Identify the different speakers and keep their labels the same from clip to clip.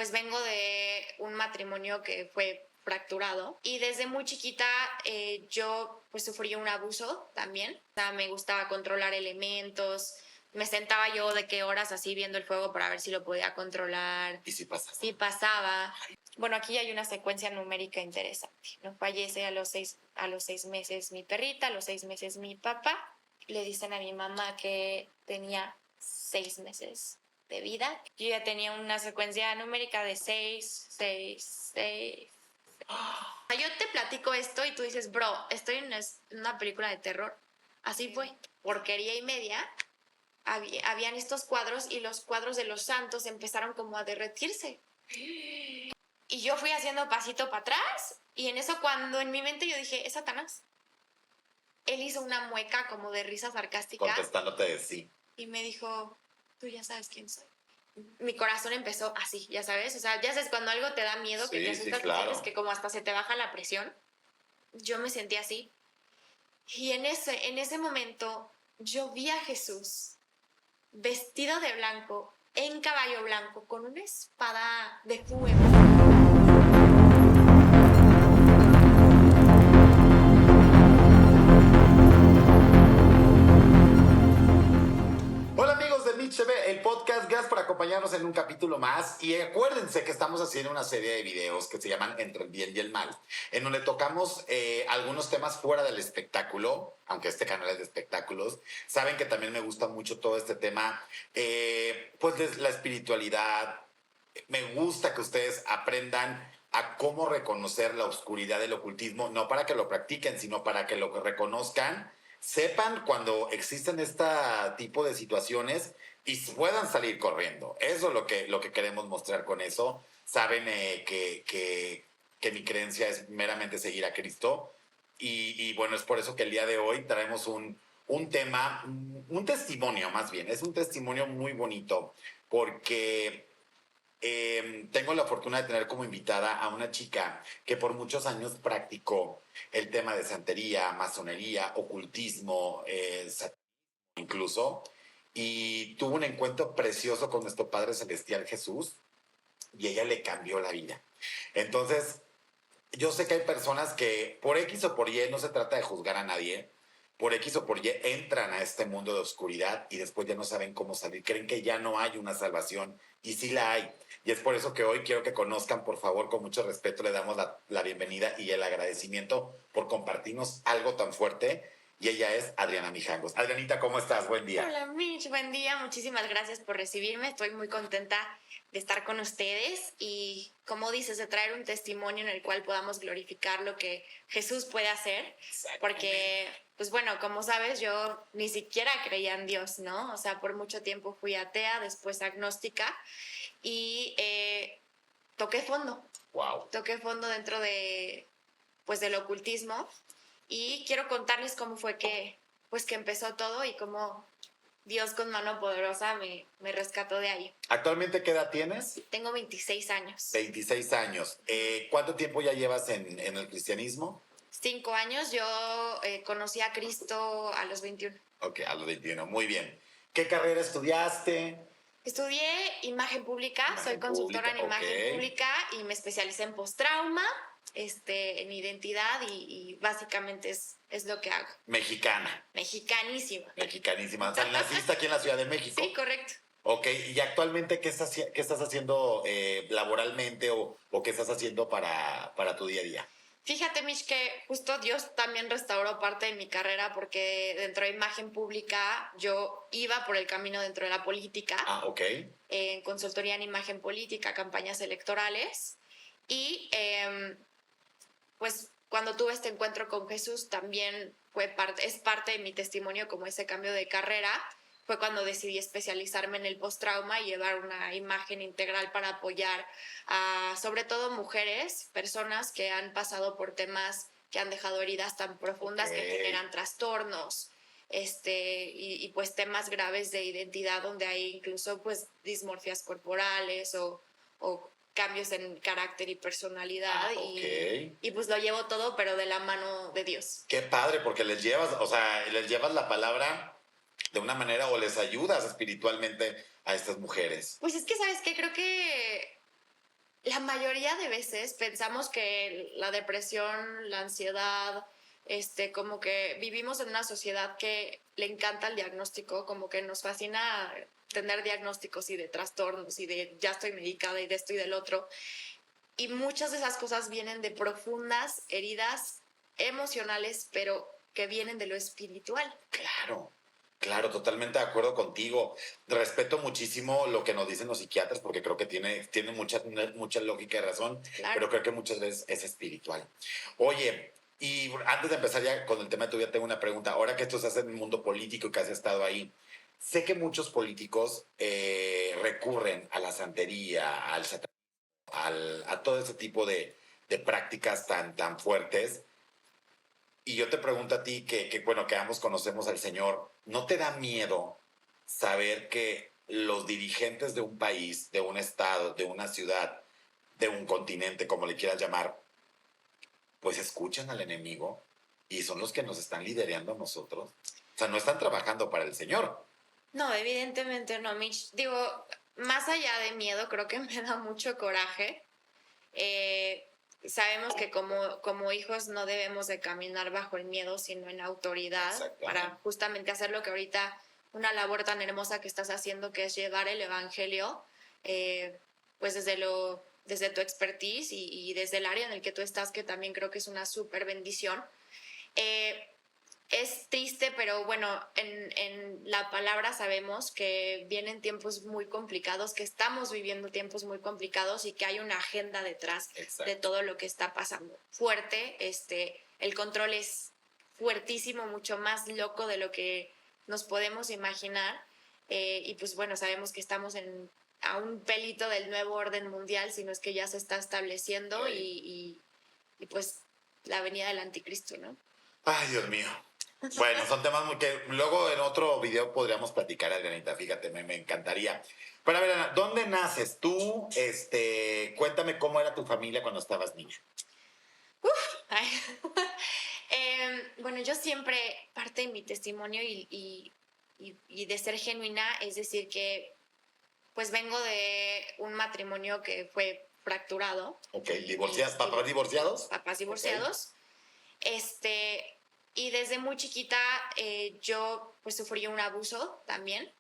Speaker 1: pues vengo de un matrimonio que fue fracturado y desde muy chiquita yo pues sufrí un abuso también. O sea, me gustaba controlar elementos, me sentaba yo de qué horas así viendo el fuego para ver si lo podía controlar.
Speaker 2: ¿Y si pasa?
Speaker 1: Sí pasaba. Bueno, aquí hay una secuencia numérica interesante, ¿no? Fallece a los 6 meses mi perrita, a los 6 meses mi papá. Le dicen a mi mamá que tenía 6 meses de vida. Yo ya tenía una secuencia numérica de 6, 6, 6. Yo te platico esto y tú dices, bro, estoy en una película de terror. Así fue. Porquería y media. Habían estos cuadros y los cuadros de los santos empezaron como a derretirse. Y yo fui haciendo pasito para atrás y en eso cuando en mi mente yo dije, es Satanás. Él hizo una mueca como de risa sarcástica.
Speaker 2: Contestándote de sí.
Speaker 1: Y me dijo, tú ya sabes quién soy. Mi corazón empezó así, ya sabes. O sea, ya sabes cuando algo te da miedo,
Speaker 2: Sí,
Speaker 1: que te asustas,
Speaker 2: sí, claro.
Speaker 1: es que como hasta se te baja la presión. Yo me sentí así. Y en ese momento yo vi a Jesús vestido de blanco, en caballo blanco, con una espada de fuego.
Speaker 2: Hola amigos de Mitch TV, el podcast. Gracias por acompañarnos en un capítulo más. Y acuérdense que estamos haciendo una serie de videos que se llaman Entre el Bien y el Mal, en donde tocamos algunos temas fuera del espectáculo, aunque este canal es de espectáculos. Saben que también me gusta mucho todo este tema, pues de la espiritualidad. Me gusta que ustedes aprendan a cómo reconocer la oscuridad del ocultismo, no para que lo practiquen, sino para que lo reconozcan, sepan cuando existen este tipo de situaciones y puedan salir corriendo. Eso es lo que queremos mostrar con eso. Saben que mi creencia es meramente seguir a Cristo y bueno, es por eso que el día de hoy traemos un tema, un testimonio más bien. Es un testimonio muy bonito porque tengo la fortuna de tener como invitada a una chica que por muchos años practicó el tema de santería, masonería, ocultismo, incluso, y tuvo un encuentro precioso con nuestro Padre Celestial Jesús y ella le cambió la vida. Entonces, yo sé que hay personas que por X o por Y, no se trata de juzgar a nadie, por X o por Y entran a este mundo de oscuridad y después ya no saben cómo salir, creen que ya no hay una salvación y sí la hay. Y es por eso que hoy quiero que conozcan, por favor, con mucho respeto, le damos la bienvenida y el agradecimiento por compartirnos algo tan fuerte. Y ella es Adriana Mijangos. Adrianita, ¿cómo estás? Buen día.
Speaker 1: Hola Mitch, buen día. Muchísimas gracias por recibirme. Estoy muy contenta de estar con ustedes y, como dices, de traer un testimonio en el cual podamos glorificar lo que Jesús puede hacer. Porque, pues bueno, como sabes, yo ni siquiera creía en Dios, ¿no? O sea, por mucho tiempo fui atea, después agnóstica y toqué fondo.
Speaker 2: Wow.
Speaker 1: Toqué fondo dentro pues, del ocultismo y quiero contarles cómo fue que empezó todo y cómo Dios con mano poderosa me rescató de ahí.
Speaker 2: ¿Actualmente qué edad tienes?
Speaker 1: Tengo 26 años.
Speaker 2: 26 años. ¿Cuánto tiempo ya llevas en el cristianismo?
Speaker 1: 5 años. Yo conocí a Cristo a los 21.
Speaker 2: Ok, a los 21. Muy bien. ¿Qué carrera estudiaste?
Speaker 1: Estudié imagen pública, soy consultora en imagen pública y me especialicé en postrauma, en identidad y básicamente es lo que hago.
Speaker 2: Mexicana.
Speaker 1: Mexicanísima.
Speaker 2: Mexicanísima. O sea, naciste aquí en la Ciudad de México.
Speaker 1: Sí, correcto.
Speaker 2: Ok, y actualmente, ¿qué estás haciendo laboralmente o qué estás haciendo para tu día a día?
Speaker 1: Fíjate, Mitch, que justo Dios también restauró parte de mi carrera porque dentro de imagen pública yo iba por el camino dentro de la política.
Speaker 2: Ah, ok.
Speaker 1: En consultoría en imagen política, campañas electorales. Y pues cuando tuve este encuentro con Jesús también es parte de mi testimonio como ese cambio de carrera. Fue cuando decidí especializarme en el postrauma y llevar una imagen integral para apoyar a, sobre todo, mujeres, personas que han pasado por temas que han dejado heridas tan profundas que generan trastornos, y pues temas graves de identidad donde hay incluso pues dismorfias corporales o cambios en carácter y personalidad.
Speaker 2: Ah, okay.
Speaker 1: y pues lo llevo todo, pero de la mano de Dios.
Speaker 2: Qué padre, porque les llevas la palabra de una manera o les ayudas espiritualmente a estas mujeres.
Speaker 1: Pues es que, ¿sabes qué? Creo que la mayoría de veces pensamos que la depresión, la ansiedad, como que vivimos en una sociedad que le encanta el diagnóstico, como que nos fascina tener diagnósticos y de trastornos y de ya estoy medicada y de esto y del otro. Y muchas de esas cosas vienen de profundas heridas emocionales, pero que vienen de lo espiritual.
Speaker 2: Claro, claro, totalmente de acuerdo contigo. Respeto muchísimo lo que nos dicen los psiquiatras porque creo que tiene mucha lógica y razón,
Speaker 1: Claro.
Speaker 2: pero creo que muchas veces es espiritual. Oye, y antes de empezar ya con el tema de tu vida, tengo una pregunta. Ahora que tú estás en el mundo político y que has estado ahí, sé que muchos políticos recurren a la santería, al satanismo, a todo ese tipo de prácticas tan fuertes. Y yo te pregunto a ti, bueno, que ambos conocemos al Señor, ¿no te da miedo saber que los dirigentes de un país, de un estado, de una ciudad, de un continente, como le quieras llamar, pues escuchan al enemigo y son los que nos están liderando a nosotros? O sea, no están trabajando para el Señor.
Speaker 1: No, evidentemente no, Mitch. Digo, más allá de miedo, creo que me da mucho coraje. Sabemos que como hijos no debemos de caminar bajo el miedo, sino en autoridad, para justamente hacer lo que ahorita, una labor tan hermosa que estás haciendo, que es llevar el evangelio, pues desde tu expertise y desde el área en el que tú estás, que también creo que es una súper bendición. Es triste, pero bueno, en la palabra sabemos que vienen tiempos muy complicados, que estamos viviendo tiempos muy complicados y que hay una agenda detrás de todo lo que está pasando. Fuerte, el control es fuertísimo, mucho más loco de lo que nos podemos imaginar. Y pues bueno, sabemos que estamos a un pelito del nuevo orden mundial, si no es que ya se está estableciendo y pues la venida del anticristo, ¿no?
Speaker 2: Ay, Dios mío. Bueno, son temas muy que luego en otro video podríamos platicar, Adrianita, fíjate, me encantaría. Pero a ver, Ana, ¿dónde naces tú? Cuéntame cómo era tu familia cuando estabas niña.
Speaker 1: Ay. Bueno, yo siempre, parte de mi testimonio y de ser genuina, es decir, que pues vengo de un matrimonio que fue fracturado.
Speaker 2: Ok, ¿papás divorciados?
Speaker 1: Papás divorciados. Okay. Y desde muy chiquita yo pues sufrí un abuso también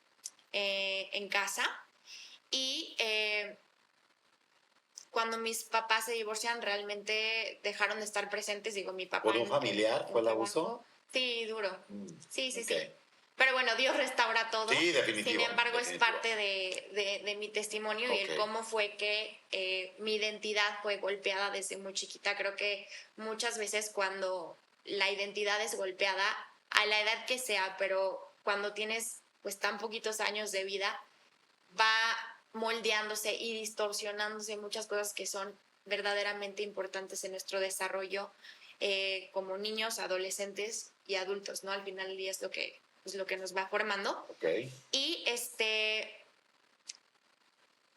Speaker 1: en casa. Y cuando mis papás se divorcian realmente dejaron de estar presentes. Digo, mi papá...
Speaker 2: ¿Por un familiar fue el abuso?
Speaker 1: Sí, duro. Sí.
Speaker 2: Okay.
Speaker 1: Pero bueno, Dios restaura todo.
Speaker 2: Sí, definitivo.
Speaker 1: Sin embargo, es parte de mi testimonio y el cómo fue que mi identidad fue golpeada desde muy chiquita. Creo que muchas veces cuando la identidad es golpeada, a la edad que sea, pero cuando tienes pues tan poquitos años de vida, va moldeándose y distorsionándose muchas cosas que son verdaderamente importantes en nuestro desarrollo como niños, adolescentes y adultos, ¿no? Al final del día es lo que nos va formando.
Speaker 2: Okay.
Speaker 1: Y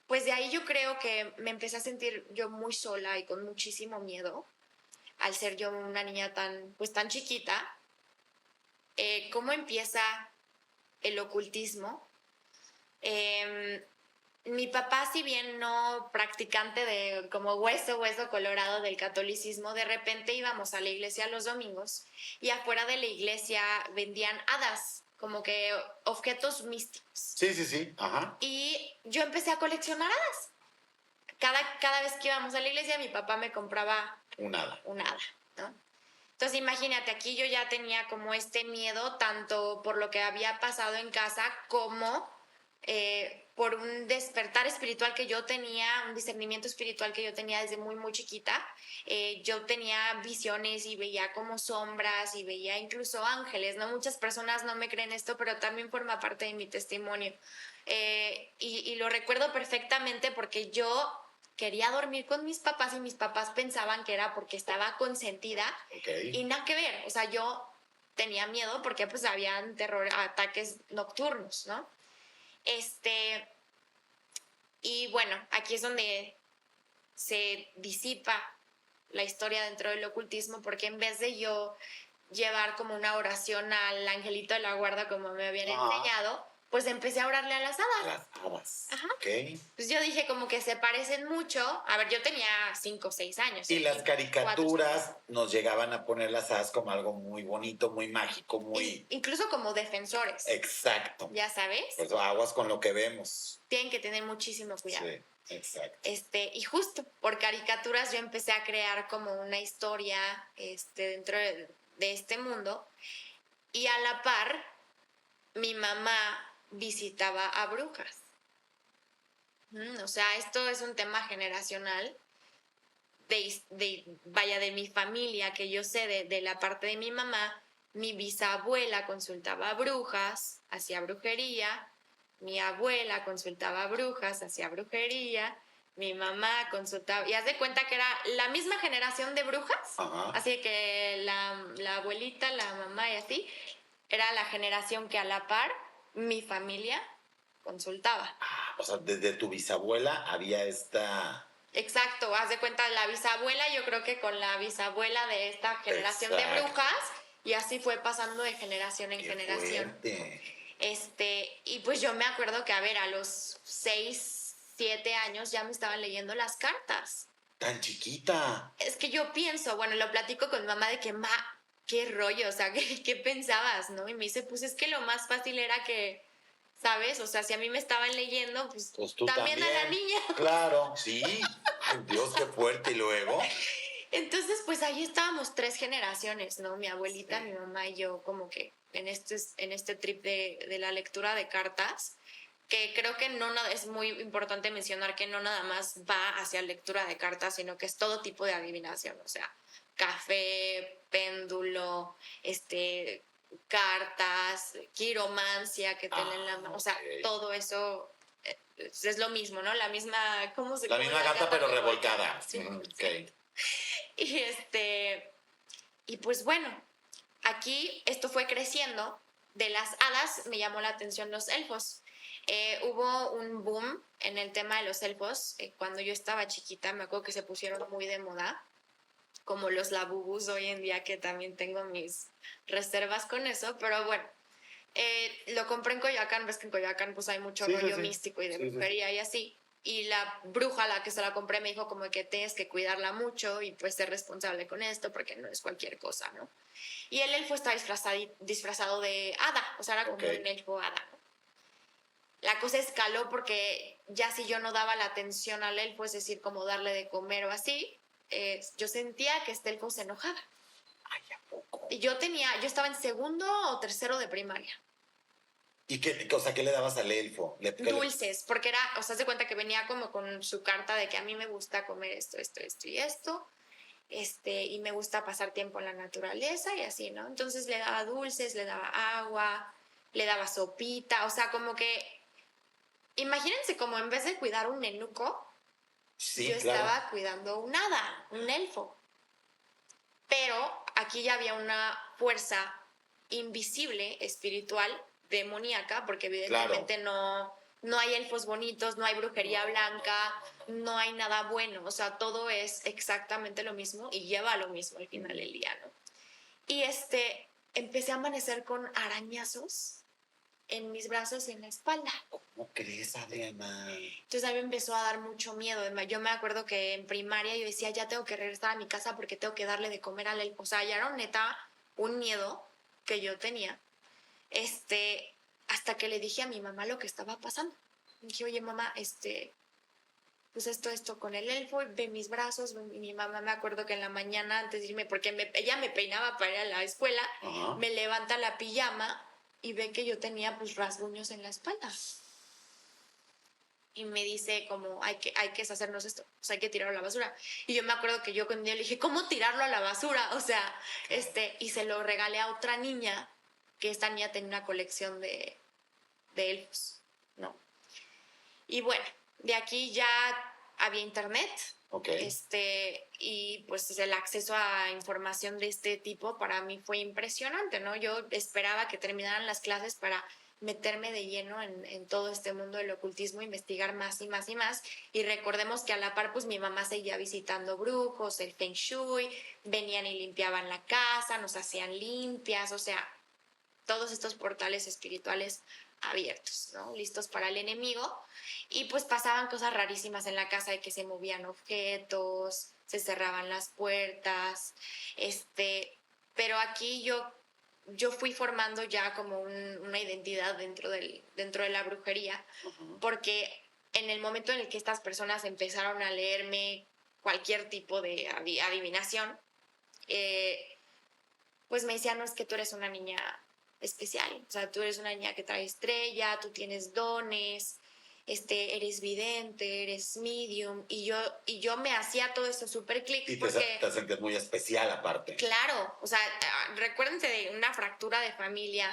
Speaker 1: pues de ahí yo creo que me empecé a sentir yo muy sola y con muchísimo miedo al ser yo una niña tan chiquita. ¿Cómo empieza el ocultismo? Mi papá, si bien no practicante de como hueso colorado del catolicismo, de repente íbamos a la iglesia los domingos y afuera de la iglesia vendían hadas, como que objetos místicos.
Speaker 2: Sí, ajá.
Speaker 1: Y yo empecé a coleccionar hadas. Cada vez que íbamos a la iglesia, mi papá me compraba
Speaker 2: un hada,
Speaker 1: ¿no? Entonces imagínate, aquí yo ya tenía como este miedo, tanto por lo que había pasado en casa como por un despertar espiritual que yo tenía, un discernimiento espiritual que yo tenía desde muy, muy chiquita. Yo tenía visiones y veía como sombras y veía incluso ángeles, ¿no? Muchas personas no me creen esto, pero también forma parte de mi testimonio. Y lo recuerdo perfectamente porque yo quería dormir con mis papás y mis papás pensaban que era porque estaba consentida.
Speaker 2: Okay.
Speaker 1: Y nada que ver, o sea, yo tenía miedo porque pues habían ataques nocturnos, ¿no? Y bueno, aquí es donde se disipa la historia dentro del ocultismo, porque en vez de yo llevar como una oración al angelito de la guarda como me habían enseñado, pues empecé a orarle a las
Speaker 2: A
Speaker 1: hadas.
Speaker 2: las hadas.
Speaker 1: Ajá.
Speaker 2: Ok.
Speaker 1: Pues yo dije como que se parecen mucho. A ver, yo tenía 5 o 6 años.
Speaker 2: Y las
Speaker 1: 4,
Speaker 2: caricaturas nos llegaban a poner las hadas como algo muy bonito, muy mágico, muy...
Speaker 1: incluso como defensores.
Speaker 2: Exacto.
Speaker 1: Ya sabes.
Speaker 2: Pues aguas con lo que vemos.
Speaker 1: Tienen que tener muchísimo cuidado.
Speaker 2: Sí, exacto.
Speaker 1: Y justo por caricaturas yo empecé a crear como una historia dentro de este mundo, y a la par mi mamá visitaba a brujas. O sea, esto es un tema generacional de mi familia, que yo sé de la parte de mi mamá. Mi bisabuela consultaba a brujas, hacía brujería. Mi abuela consultaba a brujas, hacía brujería. Mi mamá consultaba, y haz de cuenta que era la misma generación de brujas.
Speaker 2: Ajá.
Speaker 1: Así que la abuelita, la mamá y así, era la generación que a la par mi familia consultaba.
Speaker 2: O sea, desde tu bisabuela había esta...
Speaker 1: Exacto, haz de cuenta la bisabuela, yo creo que con la bisabuela de esta generación de brujas, y así fue pasando de generación en generación.
Speaker 2: Fuerte.
Speaker 1: Y pues yo me acuerdo que, a ver, a los 6, 7 años ya me estaban leyendo las cartas.
Speaker 2: Tan chiquita.
Speaker 1: Es que yo pienso, bueno, lo platico con mi mamá de que, qué rollo, o sea, ¿qué pensabas, no? Y me dice, pues es que lo más fácil era que, ¿sabes? O sea, si a mí me estaban leyendo, pues
Speaker 2: tú
Speaker 1: también a la niña.
Speaker 2: Claro, sí. Ay, Dios, qué fuerte. ¿Y luego?
Speaker 1: Entonces, pues ahí estábamos 3 generaciones, ¿no? Mi abuelita, sí, mi mamá y yo, como que en este trip de la lectura de cartas, que creo que es muy importante mencionar que no nada más va hacia lectura de cartas, sino que es todo tipo de adivinación, o sea, café, péndulo, cartas, quiromancia que tienen la mano, o sea, todo eso es lo mismo, ¿no? La misma, ¿cómo se llama?
Speaker 2: La misma gata, pero revolcada.
Speaker 1: Sí,
Speaker 2: Okay.
Speaker 1: Y pues bueno, aquí esto fue creciendo. De las hadas me llamó la atención los elfos. Hubo un boom en el tema de los elfos. Cuando yo estaba chiquita, me acuerdo que se pusieron muy de moda, como los labubus hoy en día, que también tengo mis reservas con eso, pero bueno. Lo compré en Coyoacán, ves que en Coyoacán pues hay mucho rollo místico y de brujería y así. Y la bruja a la que se la compré me dijo como que tienes que cuidarla mucho y pues ser responsable con esto porque no es cualquier cosa, ¿no? Y el elfo está disfrazado de hada, o sea, era como un elfo hada, ¿no? La cosa escaló porque ya si yo no daba la atención al elfo, es decir, como darle de comer o así, yo sentía que este elfo se enojaba.
Speaker 2: Ay, ¿a poco?
Speaker 1: Y yo estaba en 2º o 3º de primaria.
Speaker 2: ¿Y qué le dabas al elfo?
Speaker 1: Dulces, porque era, o sea, se cuenta que venía como con su carta de que a mí me gusta comer esto y esto, y me gusta pasar tiempo en la naturaleza y así, ¿no? Entonces le daba dulces, le daba agua, le daba sopita, o sea, como que, imagínense como en vez de cuidar un eunuco, yo estaba cuidando un hada, un elfo. Pero aquí ya había una fuerza invisible, espiritual, demoníaca, porque evidentemente no hay elfos bonitos, no hay brujería blanca, no hay nada bueno, o sea, todo es exactamente lo mismo y lleva a lo mismo al final del día, ¿no? Y empecé a amanecer con arañazos en mis brazos y en la espalda.
Speaker 2: ¿Cómo crees, Adriana?
Speaker 1: Entonces a mí me empezó a dar mucho miedo. Yo me acuerdo que en primaria yo decía, ya tengo que regresar a mi casa porque tengo que darle de comer al elfo. O sea, ya era neta un miedo que yo tenía. Hasta que le dije a mi mamá lo que estaba pasando. Me dije, oye, mamá, pues esto con el elfo, ve mis brazos. Mi mamá, me acuerdo que en la mañana, antes de irme, porque ella me peinaba para ir a la escuela, me levanta la pijama y ve que yo tenía pues rasguños en la espalda. Y me dice como, hay que deshacernos esto, o sea, hay que tirarlo a la basura. Y yo me acuerdo que yo con ella le dije, ¿cómo tirarlo a la basura? O sea, y se lo regalé a otra niña, que esta niña tenía una colección de elfos, ¿no? Y bueno, de aquí ya había internet. Y pues el acceso a información de este tipo para mí fue impresionante, ¿no? Yo esperaba que terminaran las clases para meterme de lleno en todo este mundo del ocultismo, investigar más y más y más. Y recordemos que a la par, pues mi mamá seguía visitando brujos, el Feng Shui, venían y limpiaban la casa, nos hacían limpias, o sea, todos estos portales espirituales abiertos, ¿no? Listos para el enemigo. Y pues pasaban cosas rarísimas en la casa, de que se movían objetos, se cerraban las puertas, pero aquí yo fui formando ya como una identidad dentro de la brujería, porque en el momento en el que estas personas empezaron a leerme cualquier tipo de adivinación, pues me decían, no, es que tú eres una niña especial, o sea, tú eres una niña que trae estrella, tú tienes dones, eres vidente, eres medium, y yo me hacía todo eso súper clic.
Speaker 2: Y
Speaker 1: porque
Speaker 2: te sentías muy especial aparte.
Speaker 1: claro, o sea, recuérdense de una fractura de familia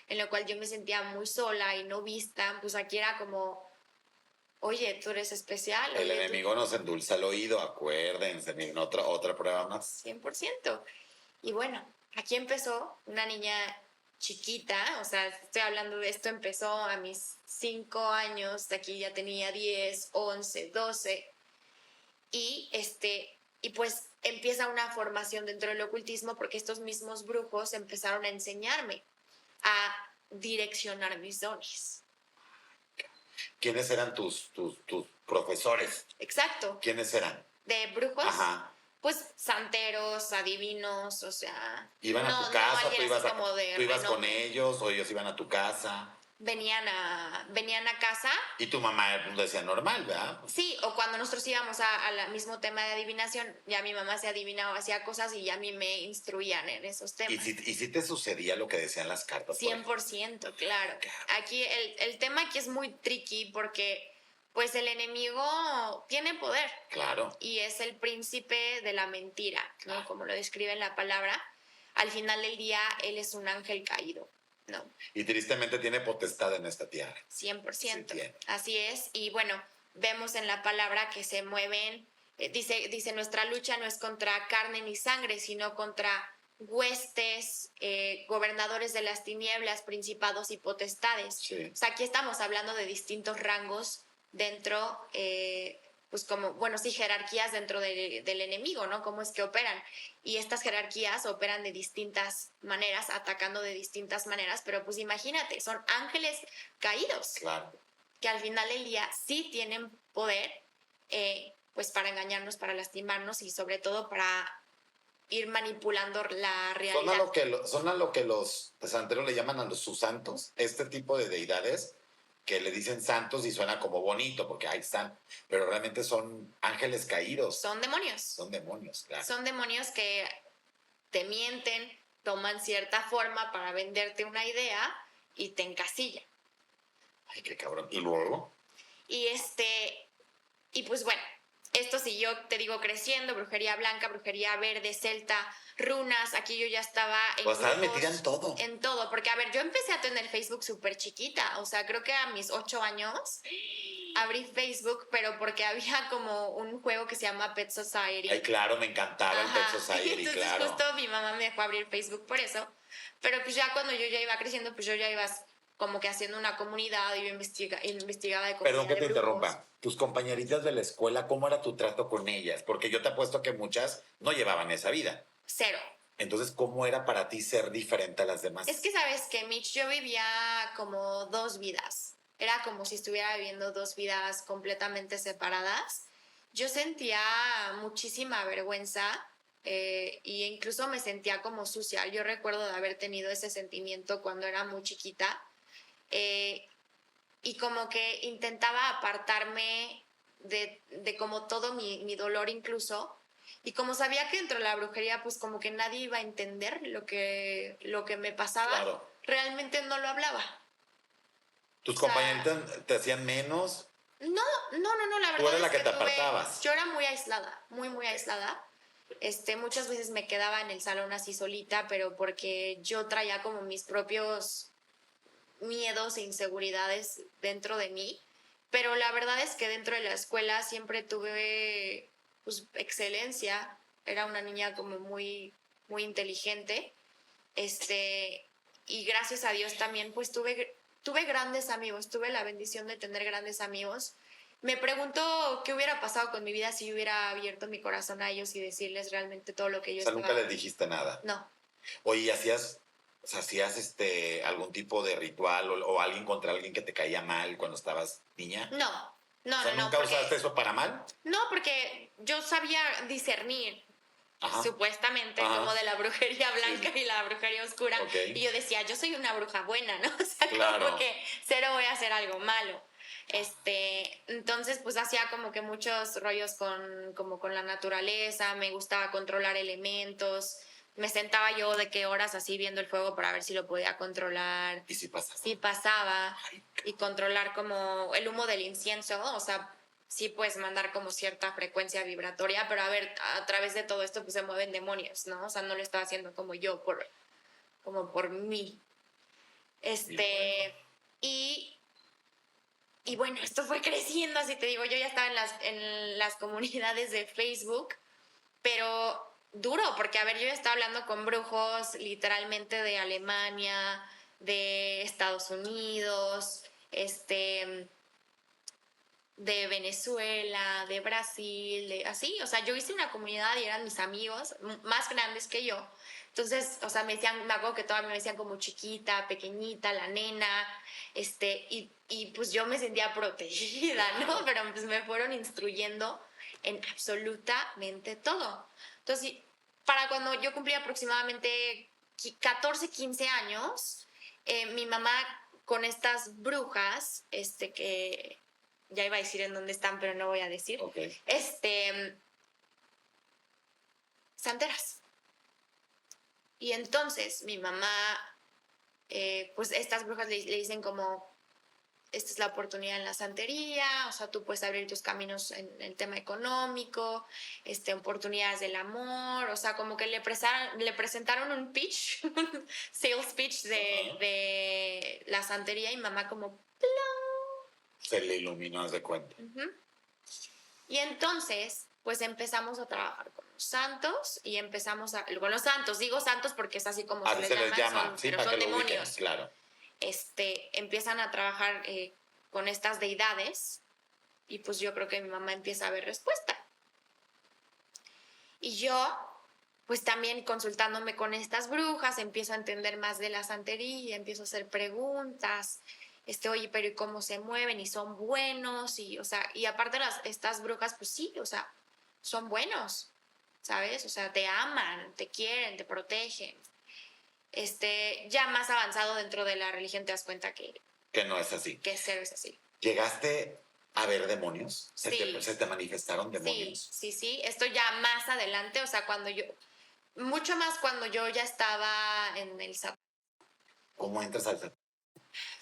Speaker 1: en la cual yo me sentía muy sola y no vista, pues aquí era como, oye, tú eres especial.
Speaker 2: El
Speaker 1: oye,
Speaker 2: enemigo nos endulza el oído, acuérdense, miren, otra prueba más.
Speaker 1: 100%. Y bueno, aquí empezó una niña chiquita, o sea, estoy hablando de esto, empezó a mis 5 años, de aquí ya tenía 10, 11, 12, y y pues empieza una formación dentro del ocultismo porque estos mismos brujos empezaron a enseñarme a direccionar mis dones.
Speaker 2: ¿Quiénes eran tus profesores?
Speaker 1: Exacto.
Speaker 2: ¿Quiénes eran?
Speaker 1: De brujos.
Speaker 2: Ajá.
Speaker 1: Pues santeros, adivinos, o sea...
Speaker 2: ¿Iban a
Speaker 1: no,
Speaker 2: tu casa?
Speaker 1: no alguien
Speaker 2: ¿Tú ibas,
Speaker 1: así como de
Speaker 2: tú ibas con
Speaker 1: renombre.
Speaker 2: ellos o ellos iban a tu casa?
Speaker 1: Venían a casa.
Speaker 2: Y tu mamá decía normal, ¿verdad?
Speaker 1: Sí, o cuando nosotros íbamos al mismo tema de adivinación, ya mi mamá se adivinaba, hacía cosas y ya a mí me instruían en esos temas.
Speaker 2: ¿Y si te sucedía lo que decían las cartas?
Speaker 1: 100%, claro. Aquí el tema aquí es muy tricky porque pues el enemigo tiene poder.
Speaker 2: Claro.
Speaker 1: Y es el príncipe de la mentira, ¿no? Como lo describe en la palabra. Al final del día, él es un ángel caído, ¿no?
Speaker 2: Y tristemente tiene potestad en esta tierra.
Speaker 1: 100%.
Speaker 2: Sí,
Speaker 1: así es. Y bueno, vemos en la palabra que se mueven, dice, nuestra lucha no es contra carne ni sangre, sino contra huestes, gobernadores de las tinieblas, principados y potestades.
Speaker 2: Sí.
Speaker 1: O sea, aquí estamos hablando de distintos rangos dentro, pues como, bueno, sí, jerarquías dentro del enemigo, ¿no? Cómo es que operan. Y estas jerarquías operan de distintas maneras, atacando de distintas maneras, pero pues imagínate, son ángeles caídos.
Speaker 2: Claro.
Speaker 1: Que al final del día sí tienen poder, pues para engañarnos, para lastimarnos y sobre todo para ir manipulando la realidad.
Speaker 2: Son a lo que los santeros le llaman a sus santos, este tipo de deidades que le dicen santos y suena como bonito porque ahí están, pero realmente son ángeles caídos.
Speaker 1: Son demonios.
Speaker 2: Son demonios, claro.
Speaker 1: Son demonios que te mienten, toman cierta forma para venderte una idea y te encasillan.
Speaker 2: Ay, qué cabrón. ¿Y luego?
Speaker 1: Y pues bueno, esto siguió, te digo, creciendo, brujería blanca, brujería verde, celta, runas. Aquí yo ya estaba en
Speaker 2: estabas metida en todo.
Speaker 1: En todo, porque a ver, yo empecé a tener Facebook súper chiquita, o sea, creo que a mis 8 años abrí Facebook, pero porque había como un juego que se llama Pet Society.
Speaker 2: Ay, claro, me encantaba el Pet Society,
Speaker 1: entonces,
Speaker 2: claro.
Speaker 1: justo mi mamá me dejó abrir Facebook por eso, pero pues ya cuando yo ya iba creciendo, pues yo ya iba como que haciendo una comunidad y yo investigaba de comunidad.
Speaker 2: Perdón que
Speaker 1: de
Speaker 2: te
Speaker 1: brujos.
Speaker 2: interrumpa. Tus compañeritas de la escuela, ¿cómo era tu trato con ellas? Porque yo te apuesto que muchas no llevaban esa vida.
Speaker 1: Cero.
Speaker 2: Entonces, ¿cómo era para ti ser diferente a las demás?
Speaker 1: Es que sabes que, Mitch, yo vivía como 2 vidas. Era como si estuviera viviendo 2 vidas completamente separadas. Yo sentía muchísima vergüenza e incluso me sentía como sucia. Yo recuerdo de haber tenido ese sentimiento cuando era muy chiquita. Y como que intentaba apartarme de como todo mi dolor incluso. Y como sabía que dentro de la brujería, pues como que nadie iba a entender lo que me pasaba,
Speaker 2: claro.
Speaker 1: Realmente no lo hablaba.
Speaker 2: ¿Tus compañeritas te hacían menos?
Speaker 1: No, la verdad.
Speaker 2: Tú eras la que te apartabas.
Speaker 1: Yo era muy aislada, muy aislada. Muchas veces me quedaba en el salón así solita, pero porque yo traía como mis propios miedos e inseguridades dentro de mí. Pero la verdad es que dentro de la escuela siempre tuve pues excelencia, era una niña como muy inteligente, y gracias a Dios también pues tuve grandes amigos, tuve la bendición de tener grandes amigos. Me pregunto qué hubiera pasado con mi vida si hubiera abierto mi corazón a ellos y decirles realmente todo lo que yo estaba.
Speaker 2: Nunca les dijiste nada.
Speaker 1: No.
Speaker 2: Oye, ¿hacías O sea, ¿hacías algún tipo de ritual o alguien contra alguien que te caía mal cuando estabas niña?
Speaker 1: No, no,
Speaker 2: O sea,
Speaker 1: no, no,
Speaker 2: ¿nunca
Speaker 1: porque
Speaker 2: usaste eso para mal?
Speaker 1: no, porque yo sabía discernir
Speaker 2: Ajá.
Speaker 1: supuestamente
Speaker 2: Ajá.
Speaker 1: como de la brujería blanca
Speaker 2: Sí.
Speaker 1: y la brujería oscura.
Speaker 2: Ok.
Speaker 1: Y yo decía, yo soy una bruja buena, ¿no? O sea,
Speaker 2: Claro.
Speaker 1: como que cero voy a hacer algo malo. Entonces, pues hacía como que muchos rollos como con la naturaleza, me gustaba controlar elementos. Me sentaba yo de qué horas así viendo el fuego para ver si lo podía controlar.
Speaker 2: ¿Y si pasaba?
Speaker 1: Sí pasaba.
Speaker 2: Ay,
Speaker 1: Y controlar como el humo del incienso, o sea, sí puedes mandar como cierta frecuencia vibratoria, pero a ver, a través de todo esto pues se mueven demonios, ¿no? O sea, no lo estaba haciendo como yo, como por mí. Y, y bueno, esto fue creciendo, así te digo, yo ya estaba en las comunidades de Facebook, pero duro, porque a ver, yo ya estaba hablando con brujos literalmente de Alemania, de Estados Unidos, de Venezuela, de Brasil, así, o sea, yo hice una comunidad y eran mis amigos más grandes que yo. Entonces, o sea, me decían, me acuerdo que todavía me decían como chiquita, pequeñita, la nena, y pues yo me sentía protegida, ¿no? Pero pues me fueron instruyendo en absolutamente todo. Entonces, para cuando yo cumplí aproximadamente 14, 15 años, mi mamá con estas brujas, que ya iba a decir en dónde están, pero no voy a decir.
Speaker 2: Ok.
Speaker 1: Santeras. Y entonces mi mamá, pues estas brujas le dicen como, esta es la oportunidad en la santería, o sea, tú puedes abrir tus caminos en el tema económico, oportunidades del amor, o sea, como que le presentaron un pitch, un sales pitch de la santería y mamá como,
Speaker 2: Se le iluminó, haz de cuenta.
Speaker 1: uh-huh. Y entonces, pues empezamos a trabajar con los santos y con los santos, digo santos porque es así como
Speaker 2: Así se les llama,
Speaker 1: son,
Speaker 2: sí,
Speaker 1: pero
Speaker 2: para
Speaker 1: son
Speaker 2: que lo ubiquen,
Speaker 1: demonios.
Speaker 2: claro.
Speaker 1: Empiezan a trabajar con estas deidades y pues yo creo que mi mamá empieza a ver respuesta. Y yo, pues también consultándome con estas brujas, empiezo a entender más de la santería, empiezo a hacer preguntas, oye, pero ¿y cómo se mueven? ¿Y son buenos? Y, o sea, y aparte estas brujas, pues sí, o sea, son buenos, ¿sabes? O sea, te aman, te quieren, te protegen. Ya más avanzado dentro de la religión te das cuenta
Speaker 2: que no es así.
Speaker 1: Que cero es así.
Speaker 2: ¿Llegaste a ver demonios?
Speaker 1: Sí.
Speaker 2: ¿Se te manifestaron demonios?
Speaker 1: Sí. Esto ya más adelante, o sea, mucho más cuando yo ya estaba en el SAT.
Speaker 2: ¿Cómo entras al SAT?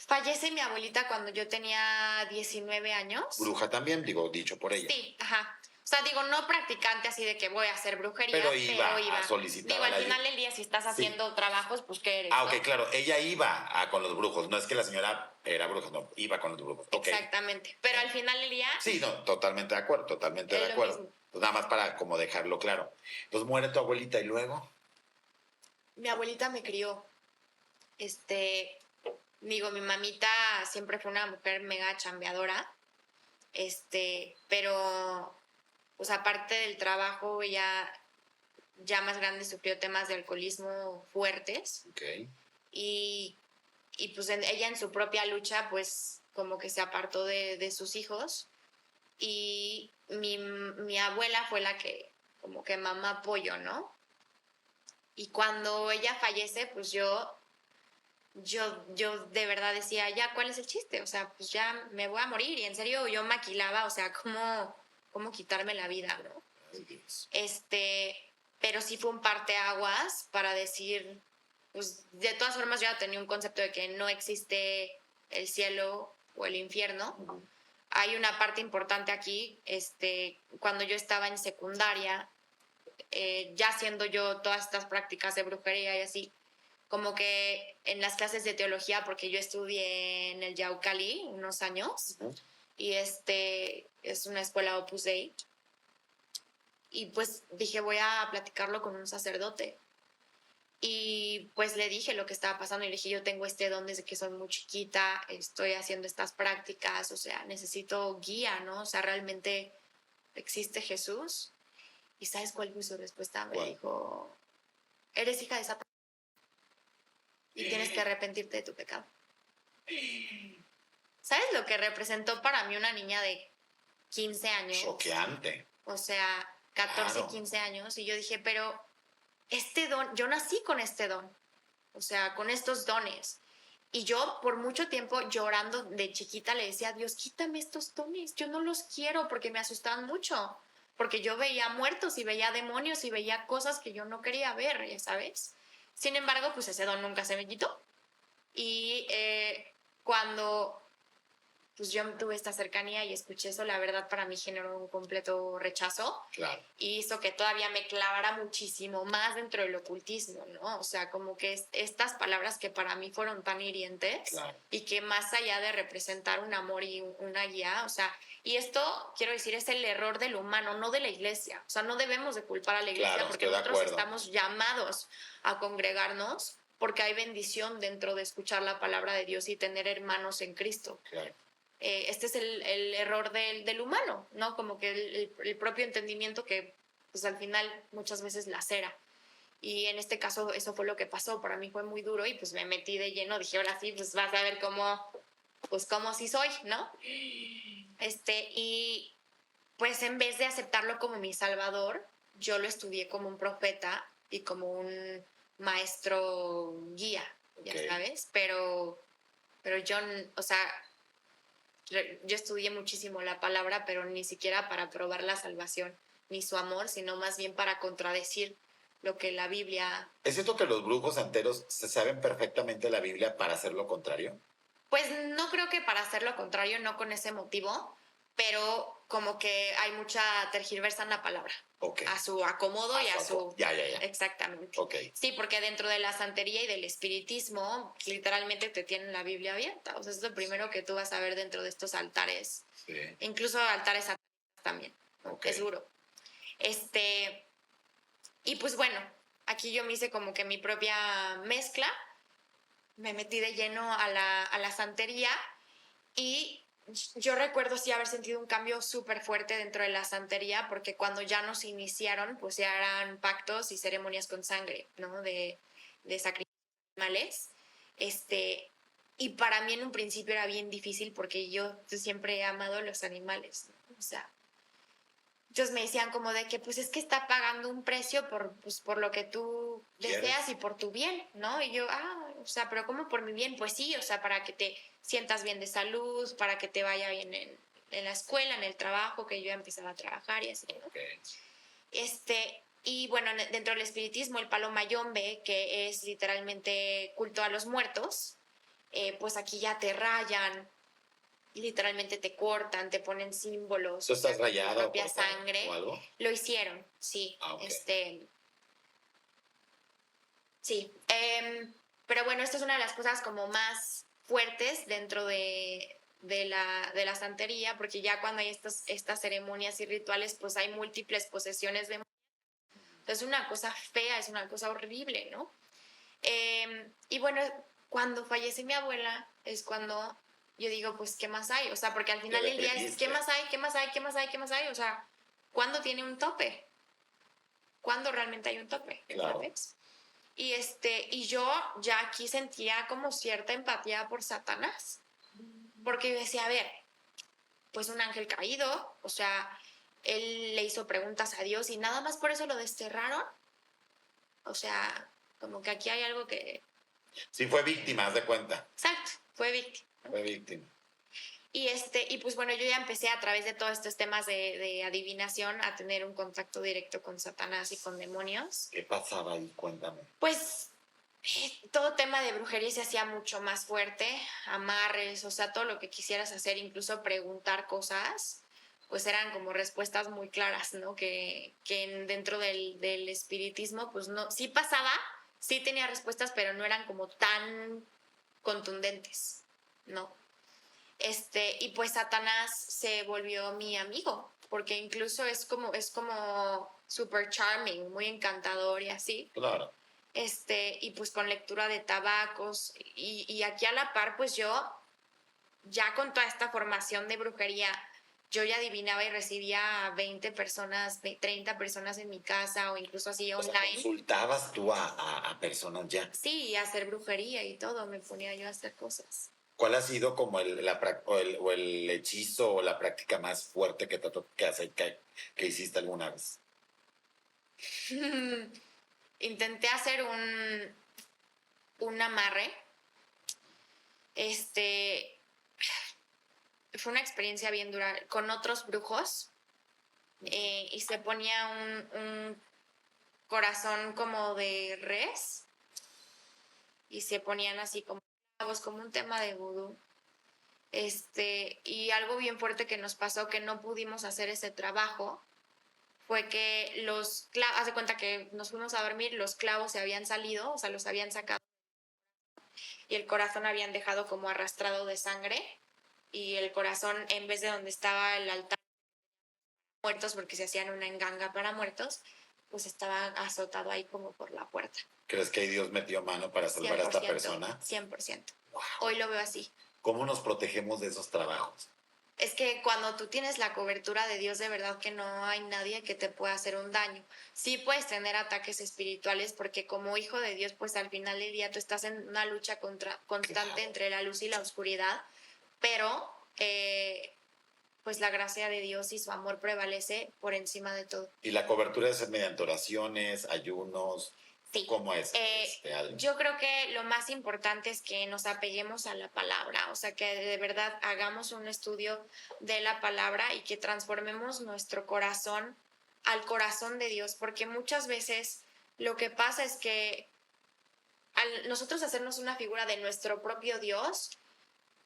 Speaker 1: Fallece mi abuelita cuando yo tenía 19 años.
Speaker 2: Bruja también, dicho por ella.
Speaker 1: Sí, ajá. O sea, no practicante así de que voy a hacer brujería,
Speaker 2: pero iba a solicitar.
Speaker 1: Al final del día, si estás haciendo trabajos, pues ¿qué eres?
Speaker 2: Ok, claro. Ella iba con los brujos. No es que la señora era bruja, no, iba con los brujos. Okay.
Speaker 1: Exactamente. Pero al final del día...
Speaker 2: Sí, no, totalmente de acuerdo, totalmente de acuerdo. Pues nada más para como dejarlo claro. Entonces muere tu abuelita y luego...
Speaker 1: Mi abuelita me crió. Mi mamita siempre fue una mujer mega chambeadora. Pero pues aparte del trabajo, ella ya más grande sufrió temas de alcoholismo fuertes.
Speaker 2: Okay.
Speaker 1: Y pues ella en su propia lucha, pues como que se apartó de sus hijos. Y mi abuela fue la que, como que mamá apoyo, ¿no? Y cuando ella fallece, pues yo de verdad decía, ya, ¿cuál es el chiste? O sea, pues ya me voy a morir. Y en serio yo maquilaba, o sea, cómo quitarme la vida, ¿no?
Speaker 2: Ay, Dios.
Speaker 1: Pero sí fue un parteaguas para decir, pues de todas formas yo ya tenía un concepto de que no existe el cielo o el infierno. Uh-huh. Hay una parte importante aquí, cuando yo estaba en secundaria, ya haciendo yo todas estas prácticas de brujería y así, como que en las clases de teología, porque yo estudié en el Yaucali unos años, uh-huh. Y es una escuela Opus Dei, y pues dije, voy a platicarlo con un sacerdote. Y pues le dije lo que estaba pasando y le dije, yo tengo don desde que soy muy chiquita, estoy haciendo estas prácticas, o sea, necesito guía, ¿no? O sea, ¿realmente existe Jesús? ¿Y sabes cuál fue su respuesta? Me dijo, eres hija de Satanás. y tienes que arrepentirte de tu pecado. ¿Sabes lo que representó para mí una niña de 15 años?
Speaker 2: Choqueante.
Speaker 1: O sea, 14,
Speaker 2: Claro.
Speaker 1: 15 años. Y yo dije, pero este don, yo nací con este don. O sea, con estos dones. Y yo por mucho tiempo llorando de chiquita le decía, Dios, quítame estos dones. Yo no los quiero porque me asustaban mucho. Porque yo veía muertos y veía demonios y veía cosas que yo no quería ver, ya sabes. Sin embargo, pues ese don nunca se me quitó. Y cuando pues yo tuve esta cercanía y escuché eso, la verdad para mí generó un completo rechazo.
Speaker 2: Claro.
Speaker 1: Y hizo que todavía me clavara muchísimo más dentro del ocultismo, ¿no? O sea, como que estas palabras que para mí fueron tan hirientes,
Speaker 2: Claro.
Speaker 1: y que más allá de representar un amor y una guía, o sea, y esto, quiero decir, es el error del humano, no de la iglesia. O sea, no debemos de culpar a la iglesia,
Speaker 2: Claro,
Speaker 1: porque
Speaker 2: estoy de
Speaker 1: nosotros
Speaker 2: acuerdo.
Speaker 1: estamos llamados a congregarnos porque hay bendición dentro de escuchar la palabra de Dios y tener hermanos en Cristo.
Speaker 2: Claro.
Speaker 1: Este es el error del humano, ¿no? Como que el propio entendimiento que, pues al final, muchas veces lacera. Y en este caso, eso fue lo que pasó. Para mí fue muy duro y pues me metí de lleno. Dije, ahora sí, pues vas a ver cómo sí soy, ¿no? Y pues en vez de aceptarlo como mi salvador, yo lo estudié como un profeta y como un maestro guía, ya
Speaker 2: Ok.
Speaker 1: sabes. Pero yo, o sea, yo estudié muchísimo la palabra, pero ni siquiera para probar la salvación ni su amor, sino más bien para contradecir lo que la Biblia...
Speaker 2: ¿Es cierto que los brujos santeros se saben perfectamente la Biblia para hacer lo contrario?
Speaker 1: Pues no creo que para hacer lo contrario, no con ese motivo, pero como que hay mucha tergiversa en la palabra.
Speaker 2: Ok.
Speaker 1: A su acomodo y a su...
Speaker 2: Ya.
Speaker 1: Exactamente.
Speaker 2: Ok.
Speaker 1: Sí, porque dentro de la santería y del espiritismo, literalmente te tienen la Biblia abierta. O sea, es lo primero que tú vas a ver dentro de estos altares.
Speaker 2: Sí.
Speaker 1: Incluso altares satánicos también.
Speaker 2: Ok.
Speaker 1: Es duro. Y pues bueno, aquí yo me hice como que mi propia mezcla. Me metí de lleno a la santería y yo recuerdo sí haber sentido un cambio súper fuerte dentro de la santería, porque cuando ya nos iniciaron, pues ya eran pactos y ceremonias con sangre, ¿no? De sacrificios animales. Y para mí en un principio era bien difícil porque yo siempre he amado los animales, ¿no? O sea, ellos me decían como de que pues es que está pagando un precio por lo que tú deseas y por tu bien, ¿no? Y yo, o sea, pero ¿cómo por mi bien? Pues sí, o sea, para que te sientas bien de salud, para que te vaya bien en la escuela, en el trabajo, que yo ya empezaba a trabajar y así, ¿no?
Speaker 2: Okay.
Speaker 1: Y bueno, dentro del espiritismo, el palo mayombe, que es literalmente culto a los muertos, pues aquí ya te rayan, literalmente te cortan, te ponen símbolos.
Speaker 2: ¿Tú estás rayado?
Speaker 1: Tu propia sangre.
Speaker 2: ¿O algo?
Speaker 1: Lo hicieron, sí.
Speaker 2: Okay.
Speaker 1: Sí. Pero bueno, esto es una de las cosas como más fuertes dentro de la santería, porque ya cuando hay estas ceremonias y rituales, pues hay múltiples posesiones de... Entonces es una cosa fea, es una cosa horrible, ¿no? Y bueno, cuando fallece mi abuela es cuando yo digo, pues, ¿qué más hay? O sea, porque al final del día es, ¿qué más hay? ¿Qué más hay? ¿Qué más hay? ¿Qué más hay? O sea, ¿cuándo tiene un tope? ¿Cuándo realmente hay un tope?
Speaker 2: Claro.
Speaker 1: ¿Sabes? Y yo ya aquí sentía como cierta empatía por Satanás, porque yo decía, a ver, pues un ángel caído, o sea, él le hizo preguntas a Dios y nada más por eso lo desterraron. O sea, como que aquí hay algo que...
Speaker 2: Sí, fue víctima, haz de cuenta.
Speaker 1: Exacto, fue víctima.
Speaker 2: Fue víctima.
Speaker 1: Y pues bueno, yo ya empecé a través de todos estos temas de adivinación a tener un contacto directo con Satanás y con demonios.
Speaker 2: ¿Qué pasaba ahí? Cuéntame.
Speaker 1: Pues todo tema de brujería se hacía mucho más fuerte, amarres, o sea, todo lo que quisieras hacer, incluso preguntar cosas, pues eran como respuestas muy claras, ¿no? Que dentro del espiritismo, pues no, sí pasaba, sí tenía respuestas, pero no eran como tan contundentes, ¿no? Y pues Satanás se volvió mi amigo, porque incluso es como super charming, muy encantador y así.
Speaker 2: Claro.
Speaker 1: Y pues con lectura de tabacos y aquí a la par pues yo ya con toda esta formación de brujería yo ya adivinaba y recibía a 20 personas, 30 personas en mi casa o incluso así
Speaker 2: O sea,
Speaker 1: online.
Speaker 2: consultabas tú a personas ya.
Speaker 1: Sí, a hacer brujería y todo, me ponía yo a hacer cosas.
Speaker 2: ¿Cuál ha sido como el hechizo o la práctica más fuerte que hiciste alguna vez?
Speaker 1: Intenté hacer un amarre. Fue una experiencia bien dura con otros brujos. Y se ponía un corazón como de res y se ponían así como clavos, como un tema de vudú. Y algo bien fuerte que nos pasó, que no pudimos hacer ese trabajo, fue que los clavos, haz de cuenta que nos fuimos a dormir, los clavos se habían salido, o sea, los habían sacado y el corazón habían dejado como arrastrado de sangre, y el corazón, en vez de donde estaba el altar muertos, porque se hacían una enganga para muertos, pues estaba azotado ahí como por la puerta.
Speaker 2: ¿Crees que ahí Dios metió mano para salvar a esta persona?
Speaker 1: 100%.
Speaker 2: Wow.
Speaker 1: Hoy lo veo así.
Speaker 2: ¿Cómo nos protegemos de esos trabajos?
Speaker 1: Es que cuando tú tienes la cobertura de Dios, de verdad que no hay nadie que te pueda hacer un daño. Sí puedes tener ataques espirituales porque como hijo de Dios, pues al final del día tú estás en una lucha constante entre la luz y la oscuridad, pero pues la gracia de Dios y su amor prevalece por encima de todo.
Speaker 2: ¿Y la cobertura es mediante oraciones, ayunos?
Speaker 1: Sí.
Speaker 2: ¿Cómo es?
Speaker 1: Yo creo que lo más importante es que nos apeguemos a la palabra, o sea, que de verdad hagamos un estudio de la palabra y que transformemos nuestro corazón al corazón de Dios, porque muchas veces lo que pasa es que al nosotros hacernos una figura de nuestro propio Dios,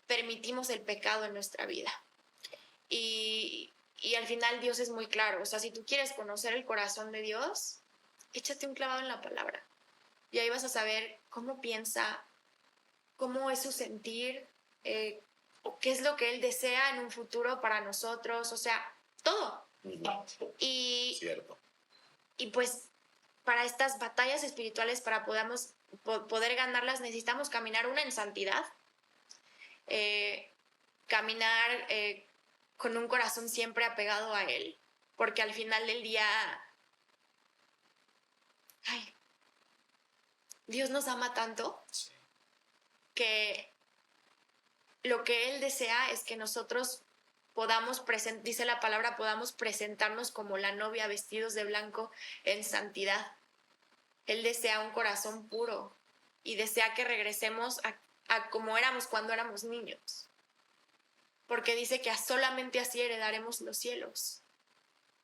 Speaker 1: permitimos el pecado en nuestra vida. Y al final Dios es muy claro, o sea, si tú quieres conocer el corazón de Dios, échate un clavado en la palabra. Y ahí vas a saber cómo piensa, cómo es su sentir, qué es lo que Él desea en un futuro para nosotros, o sea, todo.
Speaker 2: Cierto.
Speaker 1: Y pues para estas batallas espirituales, para poder ganarlas, necesitamos caminar en santidad, caminar con un corazón siempre apegado a Él, porque al final del día, Dios nos ama tanto que lo que Él desea es que nosotros podamos dice la palabra, podamos presentarnos como la novia vestidos de blanco en santidad. Él desea un corazón puro y desea que regresemos a como éramos cuando éramos niños. Porque dice que solamente así heredaremos los cielos.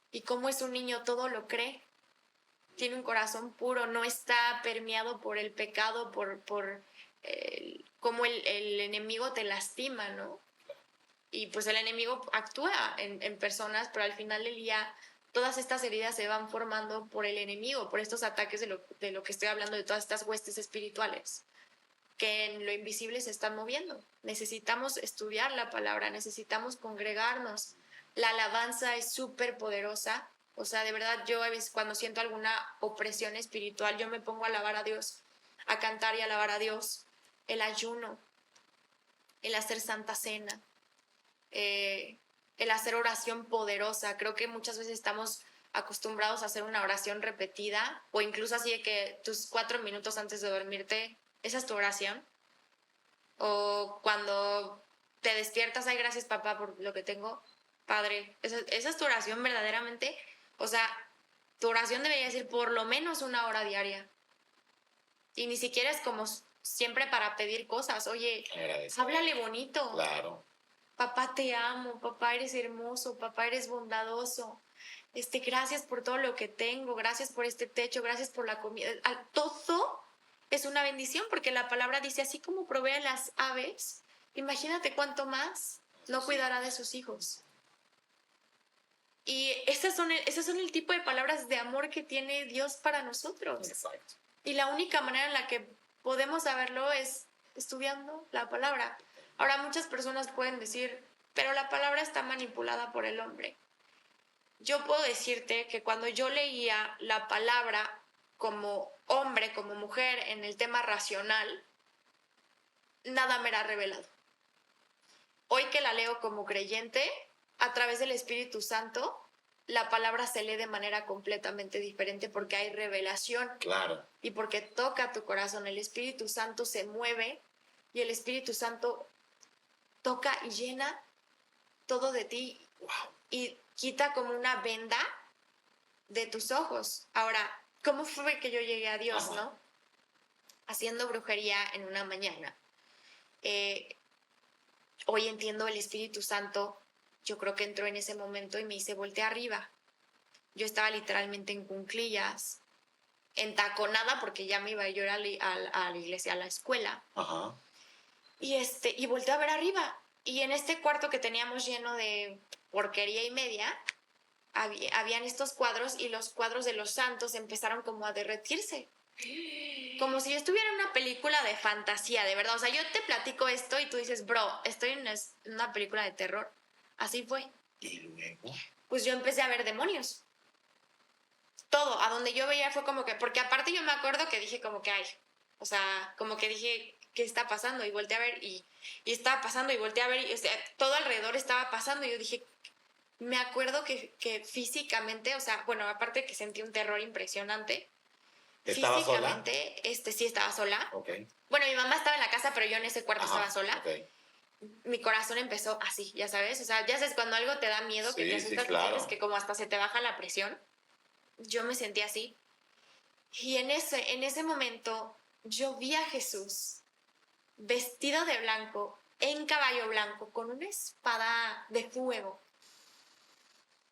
Speaker 1: Y como es un niño, todo lo cree. Tiene un corazón puro, no está permeado por el pecado, por cómo el enemigo te lastima, ¿no? Y pues el enemigo actúa en personas, pero al final del día todas estas heridas se van formando por el enemigo, por estos ataques de lo que estoy hablando, de todas estas huestes espirituales que en lo invisible se están moviendo. Necesitamos estudiar la palabra, necesitamos congregarnos. La alabanza es súper poderosa. O sea, de verdad, yo a veces cuando siento alguna opresión espiritual, yo me pongo a alabar a Dios, a cantar y alabar a Dios. El ayuno, el hacer santa cena, el hacer oración poderosa. Creo que muchas veces estamos acostumbrados a hacer una oración repetida o incluso así de que tus 4 minutos antes de dormirte, esa es tu oración. O cuando te despiertas, ay, gracias papá por lo que tengo, Padre. Esa es tu oración verdaderamente. O sea, tu oración debería ser por lo menos 1 hora diaria. Y ni siquiera es como siempre para pedir cosas. Oye, háblale bonito.
Speaker 2: Claro.
Speaker 1: Papá, te amo. Papá, eres hermoso. Papá, eres bondadoso. Gracias por todo lo que tengo. Gracias por este techo. Gracias por la comida. Todo es una bendición porque la palabra dice, así como provee a las aves, imagínate cuánto más no cuidará de sus hijos. Y esas son el tipo de palabras de amor que tiene Dios para nosotros.
Speaker 2: Exacto.
Speaker 1: Y la única manera en la que podemos saberlo es estudiando la palabra. Ahora, muchas personas pueden decir, pero la palabra está manipulada por el hombre. Yo puedo decirte que cuando yo leía la palabra como hombre, como mujer, en el tema racional, nada me era revelado. Hoy que la leo como creyente, a través del Espíritu Santo, la palabra se lee de manera completamente diferente porque hay revelación.
Speaker 2: Claro.
Speaker 1: Y porque toca tu corazón. El Espíritu Santo se mueve y el Espíritu Santo toca y llena todo de ti.
Speaker 2: Wow.
Speaker 1: Y quita como una venda de tus ojos. Ahora, ¿cómo fue que yo llegué a Dios,
Speaker 2: Ajá.
Speaker 1: no? Haciendo brujería en una mañana. Hoy entiendo el Espíritu Santo. Yo creo que entró en ese momento y me hice voltear arriba. Yo estaba literalmente en cunclillas, entaconada porque ya me iba yo a la iglesia, a la escuela.
Speaker 2: Ajá.
Speaker 1: Y volteé a ver arriba. Y en este cuarto que teníamos lleno de porquería y media, habían estos cuadros y los cuadros de los santos empezaron como a derretirse. Como si yo estuviera en una película de fantasía, de verdad. O sea, yo te platico esto y tú dices, bro, estoy en una película de terror. Así fue.
Speaker 2: ¿Y luego?
Speaker 1: Pues yo empecé a ver demonios. Todo, a donde yo veía fue como que, porque aparte yo me acuerdo que dije como que, ay, o sea, como que dije, ¿qué está pasando? Y volteé a ver y estaba pasando y volteé a ver, y, o sea, todo alrededor estaba pasando y yo dije, me acuerdo que físicamente, o sea, bueno, aparte que sentí un terror impresionante.
Speaker 2: ¿Estaba sola?
Speaker 1: Físicamente, sí estaba sola.
Speaker 2: Ok.
Speaker 1: Bueno, mi mamá estaba en la casa, pero yo en ese cuarto
Speaker 2: Ajá.
Speaker 1: estaba sola.
Speaker 2: Ok.
Speaker 1: Mi corazón empezó así, ya sabes, o sea, ya sabes cuando algo te da miedo, que
Speaker 2: Sí,
Speaker 1: te
Speaker 2: sí,
Speaker 1: asustas,
Speaker 2: claro.
Speaker 1: sientes que como hasta se te baja la presión. Yo me sentí así. Y en ese momento yo vi a Jesús vestido de blanco, en caballo blanco, con una espada de fuego,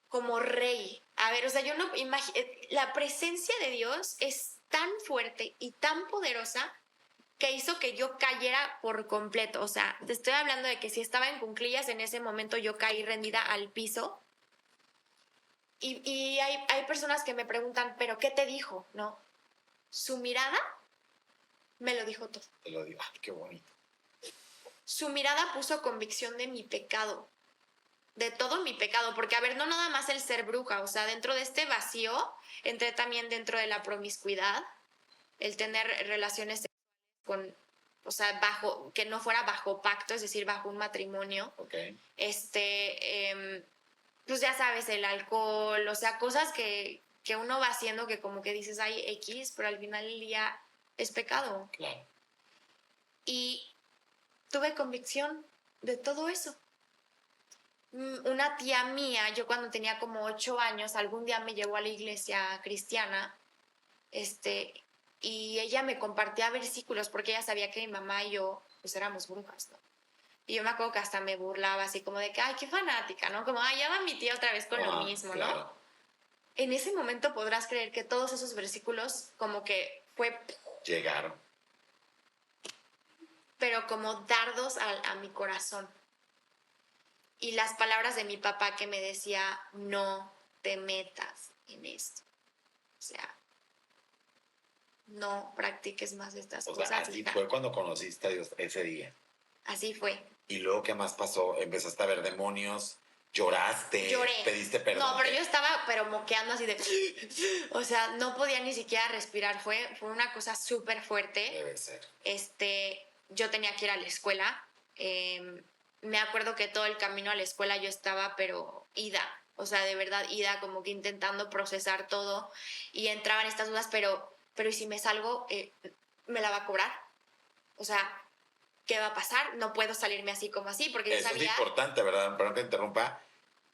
Speaker 1: como rey. A ver, o sea, yo no imagino, la presencia de Dios es tan fuerte y tan poderosa que hizo que yo cayera por completo. O sea, te estoy hablando de que si estaba en cuclillas en ese momento yo caí rendida al piso. Y hay personas que me preguntan, ¿pero qué te dijo? ¿No? Su mirada me lo dijo todo.
Speaker 2: Te lo digo. Ay, qué bonito.
Speaker 1: Su mirada puso convicción de mi pecado, de todo mi pecado, porque a ver, no nada más el ser bruja, o sea, dentro de este vacío, entré también dentro de la promiscuidad, el tener relaciones con, o sea, que no fuera bajo pacto, es decir, bajo un matrimonio.
Speaker 2: Ok.
Speaker 1: Pues ya sabes, el alcohol, o sea, cosas que uno va haciendo que como que dices, ay, X, pero al final del día es pecado.
Speaker 2: Claro.
Speaker 1: Y tuve convicción de todo eso. Una tía mía, yo cuando tenía como 8 años, algún día me llevó a la iglesia cristiana, y ella me compartía versículos porque ella sabía que mi mamá y yo, pues éramos brujas, ¿no? Y yo me acuerdo que hasta me burlaba así como de que, ay, qué fanática, ¿no? Como, ay, ya va mi tía otra vez con lo mismo,
Speaker 2: claro.
Speaker 1: ¿no? En ese momento podrás creer que todos esos versículos como que fue...
Speaker 2: Llegaron.
Speaker 1: Pero como dardos a mi corazón. Y las palabras de mi papá que me decía, no te metas en esto. O sea, no practiques más estas
Speaker 2: O
Speaker 1: cosas.
Speaker 2: sea, así fue cuando conociste a Dios ese día.
Speaker 1: Así fue.
Speaker 2: ¿Y luego qué más pasó? ¿Empezaste a ver demonios? ¿Lloraste?
Speaker 1: Lloré.
Speaker 2: ¿Pediste perdón?
Speaker 1: No, pero yo estaba moqueando así de... O sea, no podía ni siquiera respirar. Fue una cosa súper fuerte.
Speaker 2: Debe ser.
Speaker 1: Yo tenía que ir a la escuela. Me acuerdo que todo el camino a la escuela yo estaba, pero ida. O sea, de verdad, ida, como que intentando procesar todo. Y entraban estas dudas, pero ¿y si me salgo, me la va a cobrar? O sea, ¿qué va a pasar? No puedo salirme así como así, porque yo
Speaker 2: Eso
Speaker 1: sabía...
Speaker 2: es importante, ¿verdad? Perdón que interrumpa.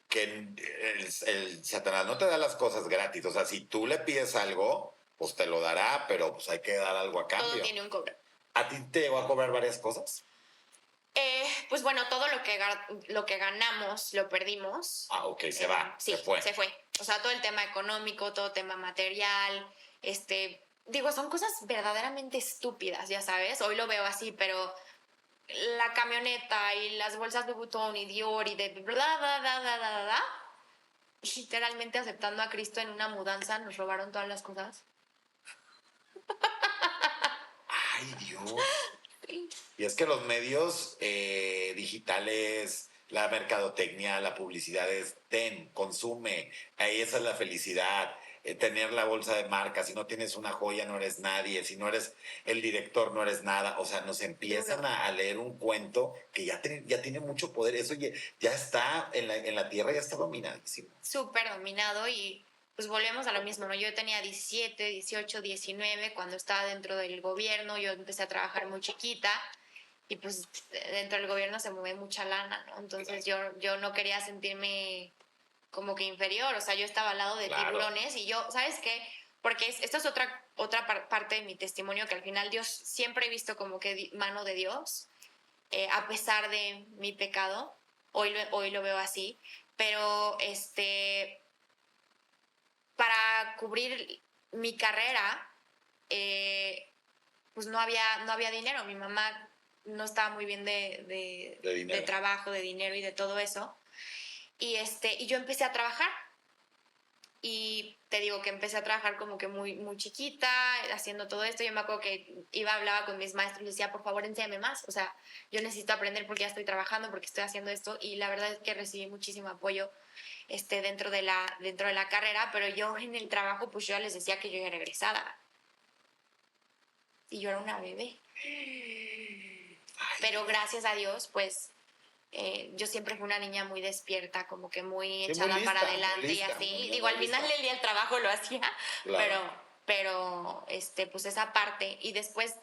Speaker 2: Que el Satanás no te da las cosas gratis. O sea, si tú le pides algo, pues te lo dará, pero pues hay que dar algo a cambio.
Speaker 1: Todo tiene un cobro.
Speaker 2: ¿A ti te llegó a cobrar varias cosas?
Speaker 1: Pues bueno, todo lo que ganamos lo perdimos.
Speaker 2: Ah, ok, se va,
Speaker 1: Sí,
Speaker 2: se fue.
Speaker 1: se fue. O sea, todo el tema económico, todo tema material, digo, son cosas verdaderamente estúpidas, ya sabes. Hoy lo veo así, pero la camioneta y las bolsas de Vuitton y Dior y de bla, bla, bla, bla, bla, bla, literalmente aceptando a Cristo en una mudanza, nos robaron todas las cosas.
Speaker 2: Ay, Dios. Y es que los medios digitales, la mercadotecnia, la publicidad es consume, ahí esa es la felicidad. tener la bolsa de marca, si no tienes una joya no eres nadie, si no eres el director no eres nada, o sea, nos empiezan a leer un cuento que ya tiene mucho poder, eso ya está en la tierra, ya está dominadísimo.
Speaker 1: Súper dominado y pues volvemos a lo mismo, ¿no? Yo tenía 17, 18, 19 cuando estaba dentro del gobierno, yo empecé a trabajar muy chiquita y pues dentro del gobierno se mueve mucha lana, ¿no? Entonces yo no quería sentirme como que inferior, o sea, yo estaba al lado de tiburones y yo, ¿sabes qué? Porque esto es otra parte de mi testimonio que al final Dios siempre he visto como que mano de Dios, a pesar de mi pecado, hoy lo veo así, pero para cubrir mi carrera, pues no había dinero. Mi mamá no estaba muy bien de trabajo, de dinero y de todo eso. Y yo empecé a trabajar. Y te digo que empecé a trabajar como que muy chiquita, haciendo todo esto. Yo me acuerdo que hablaba con mis maestros y les decía, por favor, enséñame más. O sea, yo necesito aprender porque ya estoy trabajando, porque estoy haciendo esto. Y la verdad es que recibí muchísimo apoyo dentro de la carrera, pero yo en el trabajo, pues yo ya les decía que yo era egresada. Y yo era una bebé. Pero gracias a Dios, pues yo siempre fui una niña muy despierta, como que muy echada muy lista, para adelante y así. Digo, al final del día el trabajo lo hacía, claro. pero pues esa parte. Y después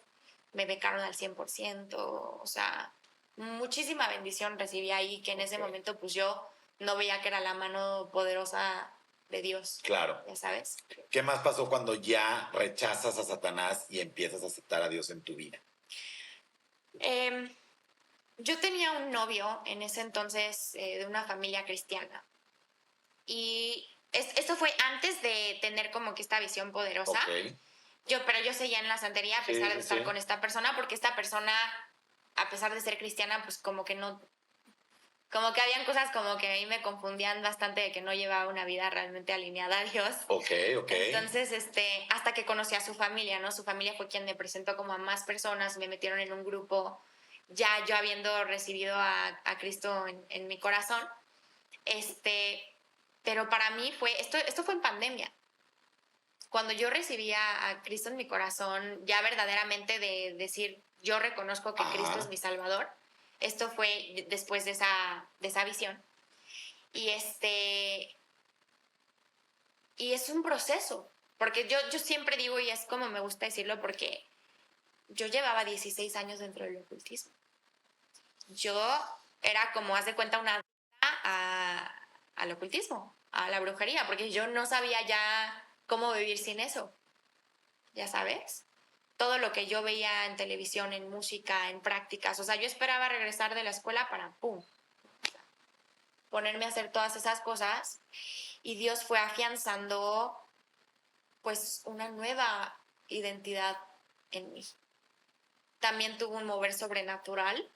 Speaker 1: me becaron al 100%, o sea, muchísima bendición recibí ahí, que en ese momento pues yo no veía que era la mano poderosa de Dios.
Speaker 2: Claro.
Speaker 1: Ya sabes.
Speaker 2: ¿Qué más pasó cuando ya rechazas a Satanás y empiezas a aceptar a Dios en tu vida?
Speaker 1: Yo tenía un novio en ese entonces de una familia cristiana. Y esto fue antes de tener como que esta visión poderosa.
Speaker 2: Okay.
Speaker 1: Pero yo seguía en la santería a pesar de estar con esta persona, porque esta persona, a pesar de ser cristiana, pues como que no, como que habían cosas como que a mí me confundían bastante de que no llevaba una vida realmente alineada a Dios.
Speaker 2: Ok.
Speaker 1: Entonces, hasta que conocí a su familia, ¿no? Su familia fue quien me presentó como a más personas, me metieron en un grupo, ya yo habiendo recibido a Cristo en mi corazón. Pero para mí esto fue en pandemia. Cuando yo recibí a Cristo en mi corazón, ya verdaderamente de decir, yo reconozco que Cristo es mi Salvador, esto fue después de esa visión. Y es un proceso, porque yo siempre digo, y es como me gusta decirlo, porque yo llevaba 16 años dentro del ocultismo. Yo era como, haz de cuenta, una al ocultismo, a la brujería, porque yo no sabía ya cómo vivir sin eso, ya sabes. Todo lo que yo veía en televisión, en música, en prácticas, o sea, yo esperaba regresar de la escuela para, ¡pum!, ponerme a hacer todas esas cosas, y Dios fue afianzando, pues, una nueva identidad en mí. También tuvo un mover sobrenatural,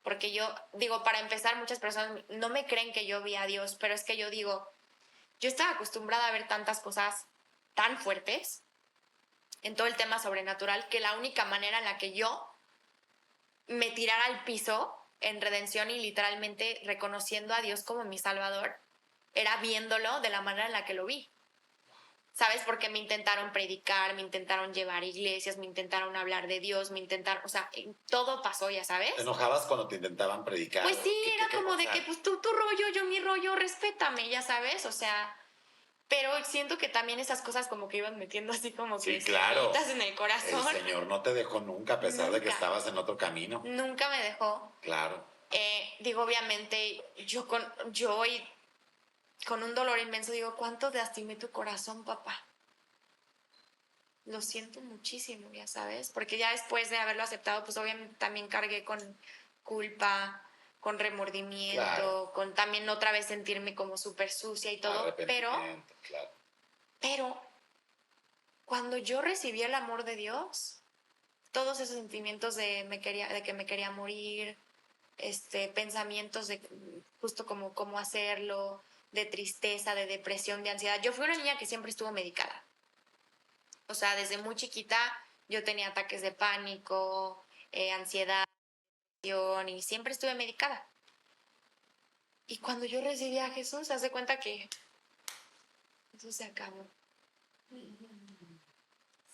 Speaker 1: porque yo digo, para empezar, muchas personas no me creen que yo vi a Dios, pero es que yo digo, yo estaba acostumbrada a ver tantas cosas tan fuertes en todo el tema sobrenatural que la única manera en la que yo me tirara al piso en redención y literalmente reconociendo a Dios como mi Salvador era viéndolo de la manera en la que lo vi. ¿Sabes? Porque me intentaron predicar, me intentaron llevar a iglesias, me intentaron hablar de Dios, me intentaron, o sea, todo pasó, ya sabes.
Speaker 2: ¿Te enojabas cuando te intentaban predicar?
Speaker 1: Pues sí, era como de que, pues tu rollo, yo mi rollo, respétame, ya sabes, o sea, pero siento que también esas cosas como que iban metiendo así como que estrellitas en el corazón.
Speaker 2: El Señor no te dejó nunca, a pesar de que estabas en otro camino.
Speaker 1: Nunca me dejó.
Speaker 2: Claro.
Speaker 1: Digo, obviamente, yo hoy con un dolor inmenso digo, ¿cuánto lastimé tu corazón, papá? Lo siento muchísimo, ya sabes, porque ya después de haberlo aceptado, pues obviamente también cargué con culpa, con remordimiento, claro, con también otra vez sentirme como súper sucia y todo, pero cuando yo recibí el amor de Dios, todos esos sentimientos de que me quería morir, pensamientos de justo como cómo hacerlo, de tristeza, de depresión, de ansiedad. Yo fui una niña que siempre estuvo medicada. O sea, desde muy chiquita yo tenía ataques de pánico, ansiedad, depresión, y siempre estuve medicada. Y cuando yo recibí a Jesús, se hace cuenta que eso se acabó.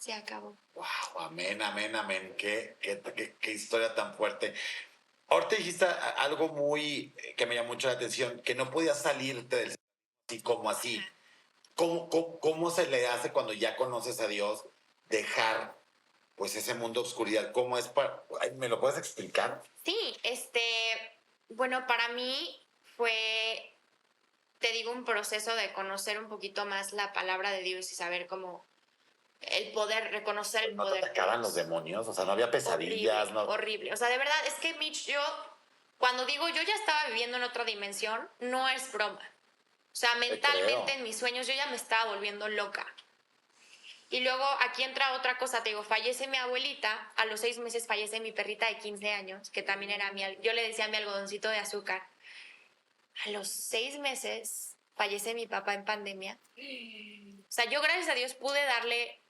Speaker 1: se acabó.
Speaker 2: Wow, amén, amén, amén. Qué historia tan fuerte. Ahorita dijiste algo muy que me llamó mucho la atención, que no podías salirte del así como así. ¿Cómo se le hace cuando ya conoces a Dios dejar pues ese mundo de oscuridad? ¿Cómo es para... Ay, ¿me lo puedes explicar?
Speaker 1: Sí, bueno, para mí fue, te digo, un proceso de conocer un poquito más la palabra de Dios y saber cómo el poder, reconocer el
Speaker 2: ¿No te
Speaker 1: poder.
Speaker 2: atacaban los demonios? O sea, no había pesadillas,
Speaker 1: Horrible,
Speaker 2: ¿no?
Speaker 1: horrible. O sea, de verdad, es que Mitch, cuando digo yo ya estaba viviendo en otra dimensión, no es broma. O sea, mentalmente
Speaker 2: creo.
Speaker 1: en mis sueños yo ya me estaba volviendo loca. Y luego aquí entra otra cosa, te digo, fallece mi abuelita, a los 6 meses fallece mi perrita de 15 años, que también era yo le decía mi algodoncito de azúcar. A los 6 meses fallece mi papá en pandemia. O sea, yo gracias a Dios pude darle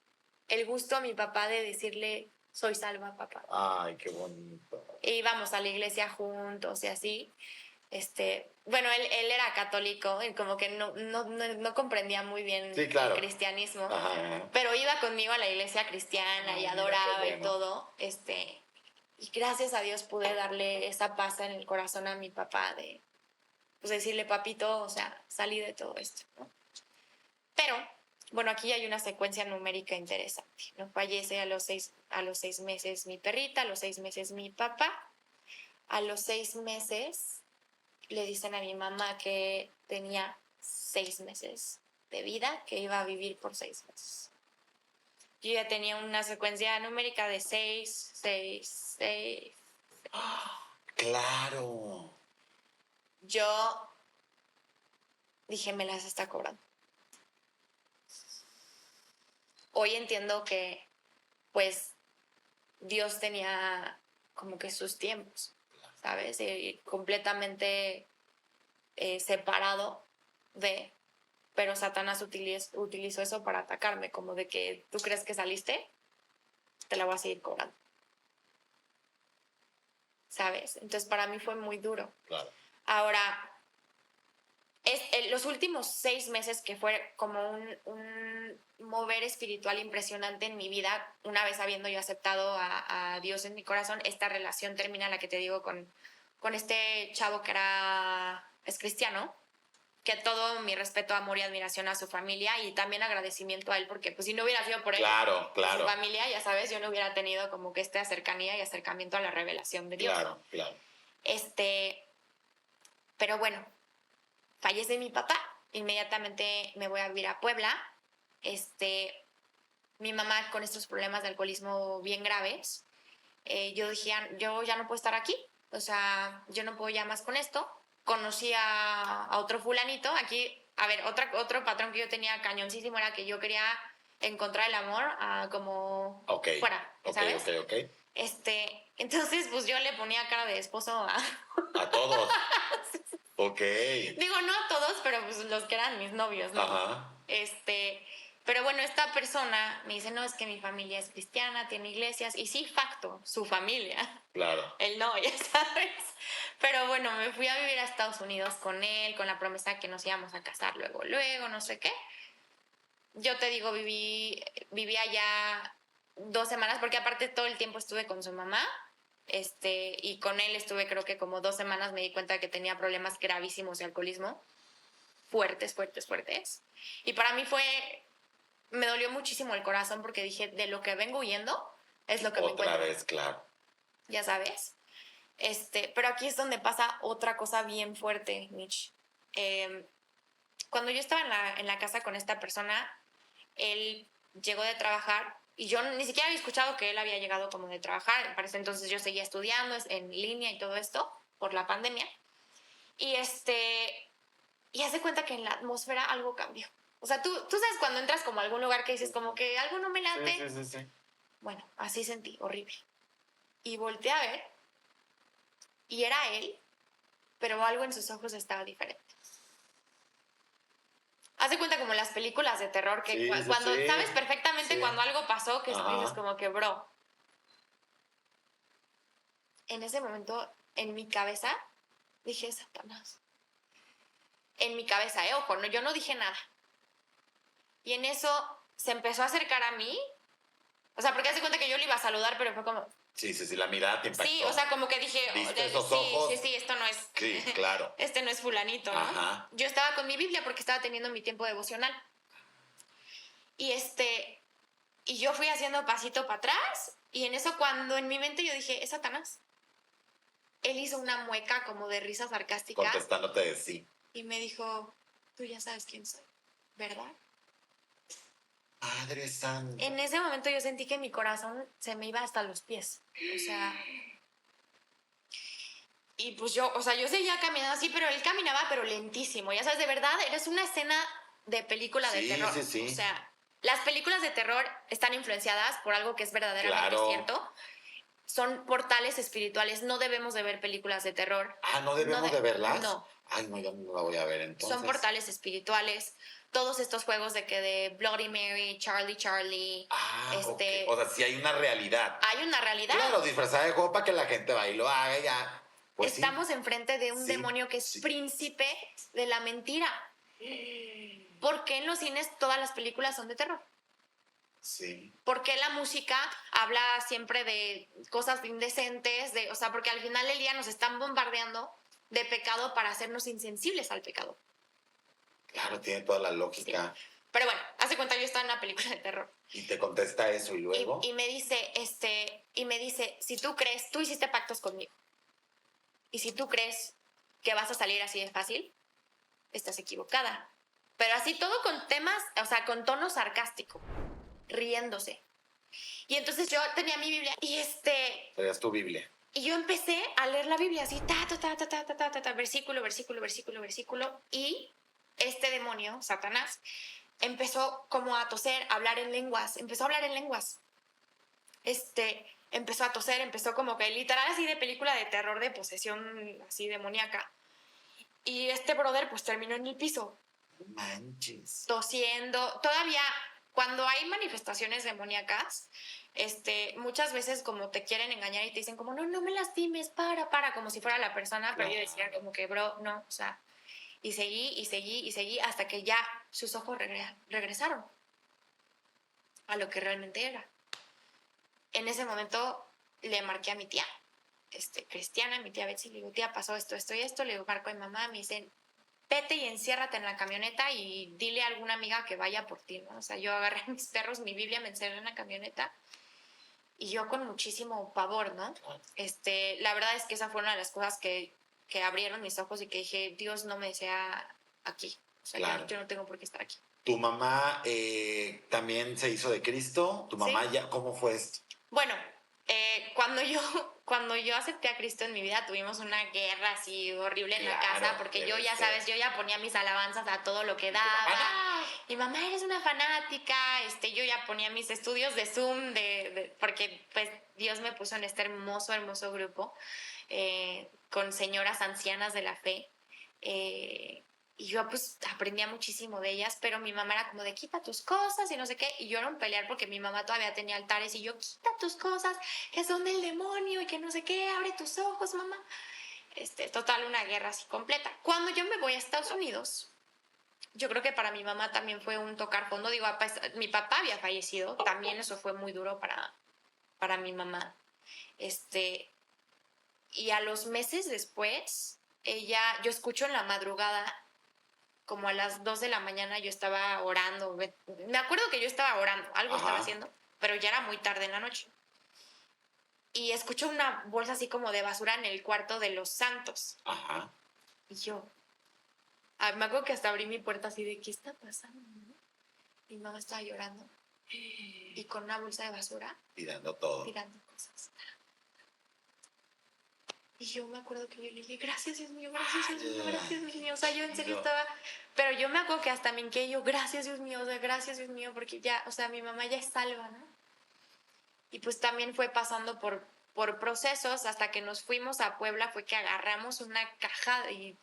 Speaker 1: el gusto a mi papá de decirle, soy salva, papá.
Speaker 2: Ay, qué bonito.
Speaker 1: E íbamos a la iglesia juntos y así. Bueno, él era católico y como que no comprendía muy bien
Speaker 2: Sí, claro.
Speaker 1: el cristianismo,
Speaker 2: Ajá.
Speaker 1: pero iba conmigo a la iglesia cristiana
Speaker 2: Ay,
Speaker 1: y
Speaker 2: mira,
Speaker 1: adoraba
Speaker 2: qué
Speaker 1: y
Speaker 2: bueno.
Speaker 1: todo, y gracias a Dios pude darle esa paz en el corazón a mi papá de, pues decirle, papito, o sea, salí de todo esto, ¿no? Pero, bueno, aquí hay una secuencia numérica interesante, ¿no? Fallece a los 6 meses mi perrita, a los 6 meses mi papá, a los 6 meses le dicen a mi mamá que tenía 6 meses de vida, que iba a vivir por 6 meses. Yo ya tenía una secuencia numérica de 6, 6, 6.
Speaker 2: Claro.
Speaker 1: Yo dije, me las está cobrando. Hoy entiendo que, pues, Dios tenía como que sus tiempos, ¿sabes? Y completamente separado de... Pero Satanás utilizó eso para atacarme, como de que tú crees que saliste, te la voy a seguir cobrando. ¿Sabes? Entonces para mí fue muy duro.
Speaker 2: Claro.
Speaker 1: Ahora, los últimos 6 meses que fue como un mover espiritual impresionante en mi vida, una vez habiendo yo aceptado a Dios en mi corazón, esta relación termina, la que te digo, con este chavo que es cristiano, que todo mi respeto, amor y admiración a su familia y también agradecimiento a él, porque pues si no hubiera sido por él,
Speaker 2: Claro,
Speaker 1: por
Speaker 2: claro.
Speaker 1: su familia, ya sabes, yo no hubiera tenido como que esta cercanía y acercamiento a la revelación de Dios.
Speaker 2: Claro, claro.
Speaker 1: Pero bueno, fallece mi papá, inmediatamente me voy a vivir a Puebla. Mi mamá con estos problemas de alcoholismo bien graves, yo dije, yo ya no puedo estar aquí, o sea, yo no puedo ya más con esto. Conocí a otro fulanito, aquí, a ver, otro patrón que yo tenía cañoncísimo era que yo quería encontrar el amor como fuera, ¿sabes?
Speaker 2: Ok.
Speaker 1: Entonces, pues yo le ponía cara de esposo
Speaker 2: A todos. Ok.
Speaker 1: Digo, no a todos, pero pues los que eran mis novios, ¿no?
Speaker 2: Ajá.
Speaker 1: Pero bueno, esta persona me dice, no, es que mi familia es cristiana, tiene iglesias, y sí, facto, su familia.
Speaker 2: Claro.
Speaker 1: Él no, ya sabes. Pero bueno, me fui a vivir a Estados Unidos con él, con la promesa de que nos íbamos a casar luego, no sé qué. Yo te digo, viví allá 2 semanas, porque aparte todo el tiempo estuve con su mamá, y con él estuve creo que como 2 semanas. Me di cuenta de que tenía problemas gravísimos de alcoholismo, fuertes. Y para mí me dolió muchísimo el corazón, porque dije, de lo que vengo huyendo es lo que me encuentro.
Speaker 2: Otra vez, claro.
Speaker 1: Ya sabes. Pero aquí es donde pasa otra cosa bien fuerte, Mitch. Cuando yo estaba en la casa con esta persona, él llegó de trabajar y yo ni siquiera había escuchado que él había llegado como de trabajar. Para ese entonces yo seguía estudiando en línea y todo esto por la pandemia. Y y hace cuenta que en la atmósfera algo cambió. O sea, tú sabes cuando entras como a algún lugar que dices como que algo no me late.
Speaker 2: Sí.
Speaker 1: Bueno, así sentí, horrible. Y volteé a ver y era él, pero algo en sus ojos estaba diferente. Haz de cuenta como las películas de terror, que cuando sabes perfectamente cuando algo pasó, que dices como que, bro. En ese momento, en mi cabeza, dije, Satanás. En mi cabeza, ojo, no, yo no dije nada. Y en eso se empezó a acercar a mí O sea, porque hace cuenta que yo le iba a saludar, pero fue como...
Speaker 2: Sí, la mirada te impactó.
Speaker 1: Sí, o sea, como que dije...
Speaker 2: ¿Viste esos
Speaker 1: sí,
Speaker 2: ojos?
Speaker 1: sí, esto no es...
Speaker 2: Sí, claro.
Speaker 1: Este no es fulanito, ¿no?
Speaker 2: Ajá.
Speaker 1: Yo estaba con mi Biblia porque estaba teniendo mi tiempo devocional. Y y yo fui haciendo pasito para atrás y en eso cuando en mi mente yo dije, es Satanás. Él hizo una mueca como de risa sarcástica.
Speaker 2: Contestándote de sí.
Speaker 1: Y me dijo, tú ya sabes quién soy, ¿verdad?
Speaker 2: Padre Santo.
Speaker 1: En ese momento yo sentí que mi corazón se me iba hasta los pies. O sea... Y pues yo, o sea, yo seguía caminando así, pero él caminaba, pero lentísimo. Ya sabes, de verdad, eres una escena de película de terror.
Speaker 2: Sí, sí.
Speaker 1: O sea, las películas de terror están influenciadas por algo que es verdaderamente cierto. Son portales espirituales. No debemos de ver películas de terror.
Speaker 2: Ah, ¿no debemos de verlas?
Speaker 1: No.
Speaker 2: Ay, no, yo no la voy a ver entonces.
Speaker 1: Son portales espirituales. Todos estos juegos de que de Bloody Mary, Charlie.
Speaker 2: Okay. O sea, sí hay una realidad.
Speaker 1: Hay una realidad.
Speaker 2: Claro, disfrazada de juego para que la gente vaya y lo haga ya. Pues
Speaker 1: estamos enfrente de un demonio que es príncipe de la mentira. ¿Por qué en los cines todas las películas son de terror?
Speaker 2: Sí.
Speaker 1: ¿Por qué la música habla siempre de cosas indecentes? O sea, porque al final del día nos están bombardeando de pecado para hacernos insensibles al pecado.
Speaker 2: Claro, tiene toda la lógica.
Speaker 1: Sí. Pero bueno, hace cuenta yo estaba en una película de terror.
Speaker 2: Y te contesta eso y luego.
Speaker 1: Y me dice, si tú crees, tú hiciste pactos conmigo. Y si tú crees que vas a salir así de fácil, estás equivocada. Pero así todo con temas, o sea, con tono sarcástico, riéndose. Y entonces yo tenía mi Biblia y
Speaker 2: Tenías tu Biblia.
Speaker 1: Y yo empecé a leer la Biblia así, versículo. Y este demonio, Satanás, empezó como a toser, a hablar en lenguas. Empezó a hablar en lenguas. Empezó a toser, empezó como que literal así de película de terror, de posesión así demoníaca. Y este brother pues terminó en el piso.
Speaker 2: Manches.
Speaker 1: Tosiendo. Todavía, cuando hay manifestaciones demoníacas, muchas veces como te quieren engañar y te dicen como, no me lastimes, para, como si fuera la persona, pero yo decía como que, bro, no, o sea, y seguí hasta que ya sus ojos regresaron a lo que realmente era. En ese momento le marqué a mi tía, cristiana, mi tía Betsy, le digo, tía, pasó esto y esto, le digo, marco a mi mamá, me dicen, vete y enciérrate en la camioneta y dile a alguna amiga que vaya por ti, ¿no? O sea, yo agarré a mis perros, mi Biblia, me encerré en la camioneta y yo con muchísimo pavor, ¿no? La verdad es que esa fue una de las cosas que abrieron mis ojos y que dije, Dios no me desea aquí. O sea, claro. yo no tengo por qué estar aquí.
Speaker 2: ¿Tu mamá también se hizo de Cristo? ¿Tu mamá ya cómo fue esto?
Speaker 1: Bueno, cuando yo acepté a Cristo en mi vida tuvimos una guerra así horrible en la casa porque yo ya sabes, yo ya ponía mis alabanzas a todo lo que daba. Mi mamá, eres una fanática, yo ya ponía mis estudios de Zoom porque pues Dios me puso en este hermoso grupo con señoras ancianas de la fe. Y yo pues aprendía muchísimo de ellas, pero mi mamá era como de quita tus cosas y no sé qué, y yo era un pelear porque mi mamá todavía tenía altares y yo quita tus cosas que son del demonio y que no sé qué, abre tus ojos, mamá. Total, una guerra así completa. Cuando yo me voy a Estados Unidos, yo creo que para mi mamá también fue un tocar fondo, digo, mi papá había fallecido, también eso fue muy duro para mi mamá. Y a los meses después, yo escucho en la madrugada, como a las 2 de la mañana yo estaba orando. Me acuerdo que yo estaba orando, algo estaba haciendo, pero ya era muy tarde en la noche. Y escucho una bolsa así como de basura en el cuarto de los santos.
Speaker 2: Ajá.
Speaker 1: Y yo, me acuerdo que hasta abrí mi puerta así de, ¿qué está pasando? Mi mamá estaba llorando. Y con una bolsa de basura.
Speaker 2: Tirando todo.
Speaker 1: Tirando cosas. Y yo me acuerdo que yo le dije, gracias Dios mío, gracias Dios mío. O sea, yo en serio estaba... Pero yo me acuerdo que hasta me hinqué yo, gracias Dios mío, o sea, gracias Dios mío, porque ya, o sea, mi mamá ya es salva, ¿no? Y pues también fue pasando por procesos hasta que nos fuimos a Puebla, fue que agarramos una caja y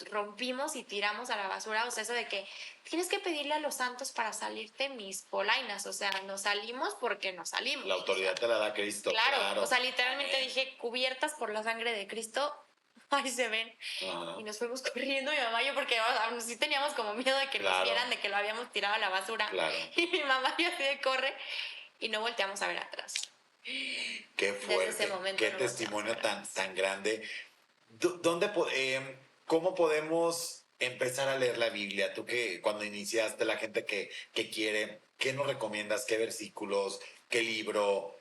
Speaker 1: rompimos y tiramos a la basura. O sea, eso de que tienes que pedirle a los santos para salirte mis polainas. O sea, nos salimos porque nos salimos.
Speaker 2: La autoridad te la da Cristo.
Speaker 1: Claro. O sea, literalmente dije, cubiertas por la sangre de Cristo, ahí se ven. Ajá. Y nos fuimos corriendo, mi mamá y yo, porque sí teníamos como miedo de que nos vieran de que lo habíamos tirado a la basura.
Speaker 2: Claro.
Speaker 1: Y mi mamá y así de corre. y no volteamos a ver atrás.
Speaker 2: Qué
Speaker 1: Desde
Speaker 2: fuerte,
Speaker 1: ese momento
Speaker 2: qué
Speaker 1: no
Speaker 2: testimonio
Speaker 1: volteamos a ver
Speaker 2: tan
Speaker 1: atrás.
Speaker 2: grande. ¿Cómo podemos empezar a leer la Biblia? Tú que cuando iniciaste, la gente que quiere, ¿qué nos recomiendas? ¿Qué versículos? ¿Qué libro?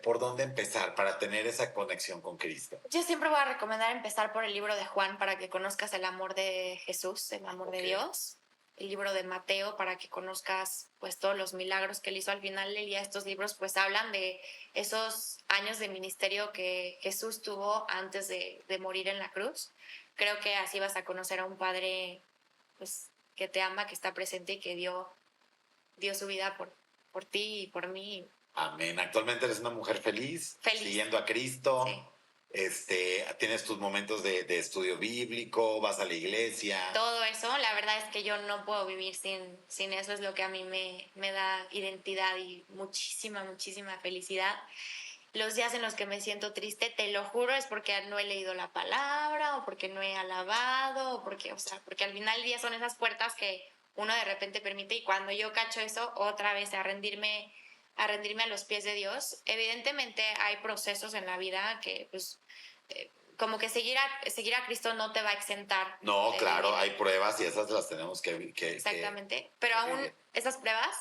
Speaker 2: ¿Por dónde empezar para tener esa conexión con Cristo?
Speaker 1: Yo siempre voy a recomendar empezar por el libro de Juan para que conozcas el amor de Jesús, el amor de
Speaker 2: Ok.
Speaker 1: Dios. El libro de Mateo para que conozcas pues todos los milagros que él hizo. Al final del día estos libros pues hablan de esos años de ministerio que Jesús tuvo antes de morir en la cruz. Creo que así vas a conocer a un padre pues que te ama, que está presente y que dio su vida por ti y por mí.
Speaker 2: Amén. Actualmente eres una mujer feliz,
Speaker 1: Feliz.
Speaker 2: siguiendo a Cristo.
Speaker 1: Sí.
Speaker 2: Tienes tus momentos de estudio bíblico, vas a la iglesia.
Speaker 1: Todo eso, la verdad es que yo no puedo vivir sin eso, es lo que a mí me da identidad y muchísima felicidad. Los días en los que me siento triste, te lo juro, es porque no he leído la palabra o porque no he alabado o porque al final del día son esas puertas que uno de repente permite y cuando yo cacho eso, otra vez a rendirme a los pies de Dios. Evidentemente hay procesos en la vida que pues como que seguir a Cristo no te va a exentar.
Speaker 2: No,
Speaker 1: de
Speaker 2: claro,
Speaker 1: vivir.
Speaker 2: hay pruebas y esas las tenemos
Speaker 1: Exactamente. Pero
Speaker 2: que
Speaker 1: aún
Speaker 2: vivir.
Speaker 1: esas pruebas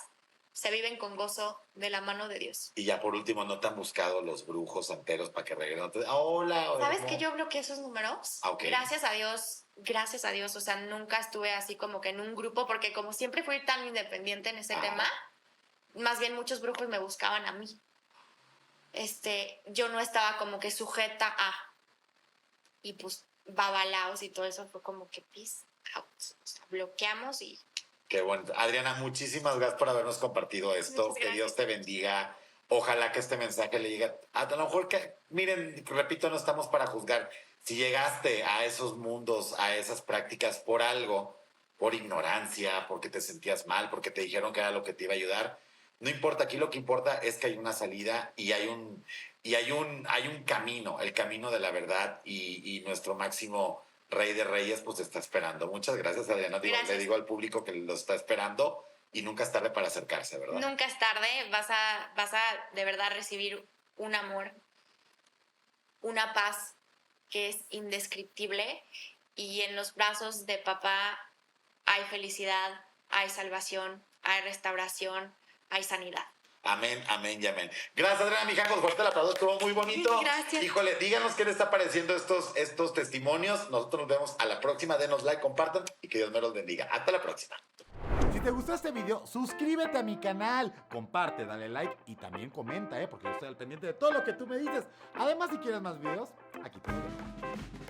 Speaker 1: se viven con gozo de la mano de Dios.
Speaker 2: Y ya por último, ¿no te han buscado los brujos santeros para que regresen? Hola,
Speaker 1: ¿Sabes
Speaker 2: no.
Speaker 1: que yo bloqueé esos números?
Speaker 2: Ah, ok.
Speaker 1: Gracias a Dios, o sea, nunca estuve así como que en un grupo, porque como siempre fui tan independiente en ese
Speaker 2: Ah.
Speaker 1: tema, más bien muchos brujos me buscaban a mí. Yo no estaba como que sujeta a, y pues babalaos y todo eso fue como que peace out, o sea, bloqueamos y
Speaker 2: Qué bueno. Adriana, muchísimas gracias por habernos compartido esto.
Speaker 1: Muchas
Speaker 2: Que Dios te
Speaker 1: gracias.
Speaker 2: bendiga. Ojalá que este mensaje le llegue. A lo mejor que, miren, repito, no estamos para juzgar. Si llegaste a esos mundos, a esas prácticas por algo, por ignorancia, porque te sentías mal, porque te dijeron que era lo que te iba a ayudar, no importa. Aquí lo que importa es que hay una salida y hay un camino, el camino de la verdad y nuestro máximo Rey de Reyes, pues te está esperando. Muchas gracias, Adriana.
Speaker 1: Gracias.
Speaker 2: Le digo al público que lo está esperando y nunca es tarde para acercarse, ¿verdad?
Speaker 1: nunca es tarde, vas a de verdad recibir un amor, una paz que es indescriptible y en los brazos de papá hay felicidad, hay salvación, hay restauración, hay sanidad.
Speaker 2: Amén, amén y amén. Gracias, Adriana Mijangos. Fuerte el aplauso, estuvo muy bonito.
Speaker 1: Gracias.
Speaker 2: Híjole, díganos qué les está pareciendo estos testimonios. Nosotros nos vemos a la próxima. Denos like, compartan y que Dios me los bendiga. Hasta la próxima.
Speaker 3: Si te gustó este video, suscríbete a mi canal, comparte, dale like y también comenta, porque yo estoy al pendiente de todo lo que tú me dices. Además, si quieres más videos, aquí te los dejo.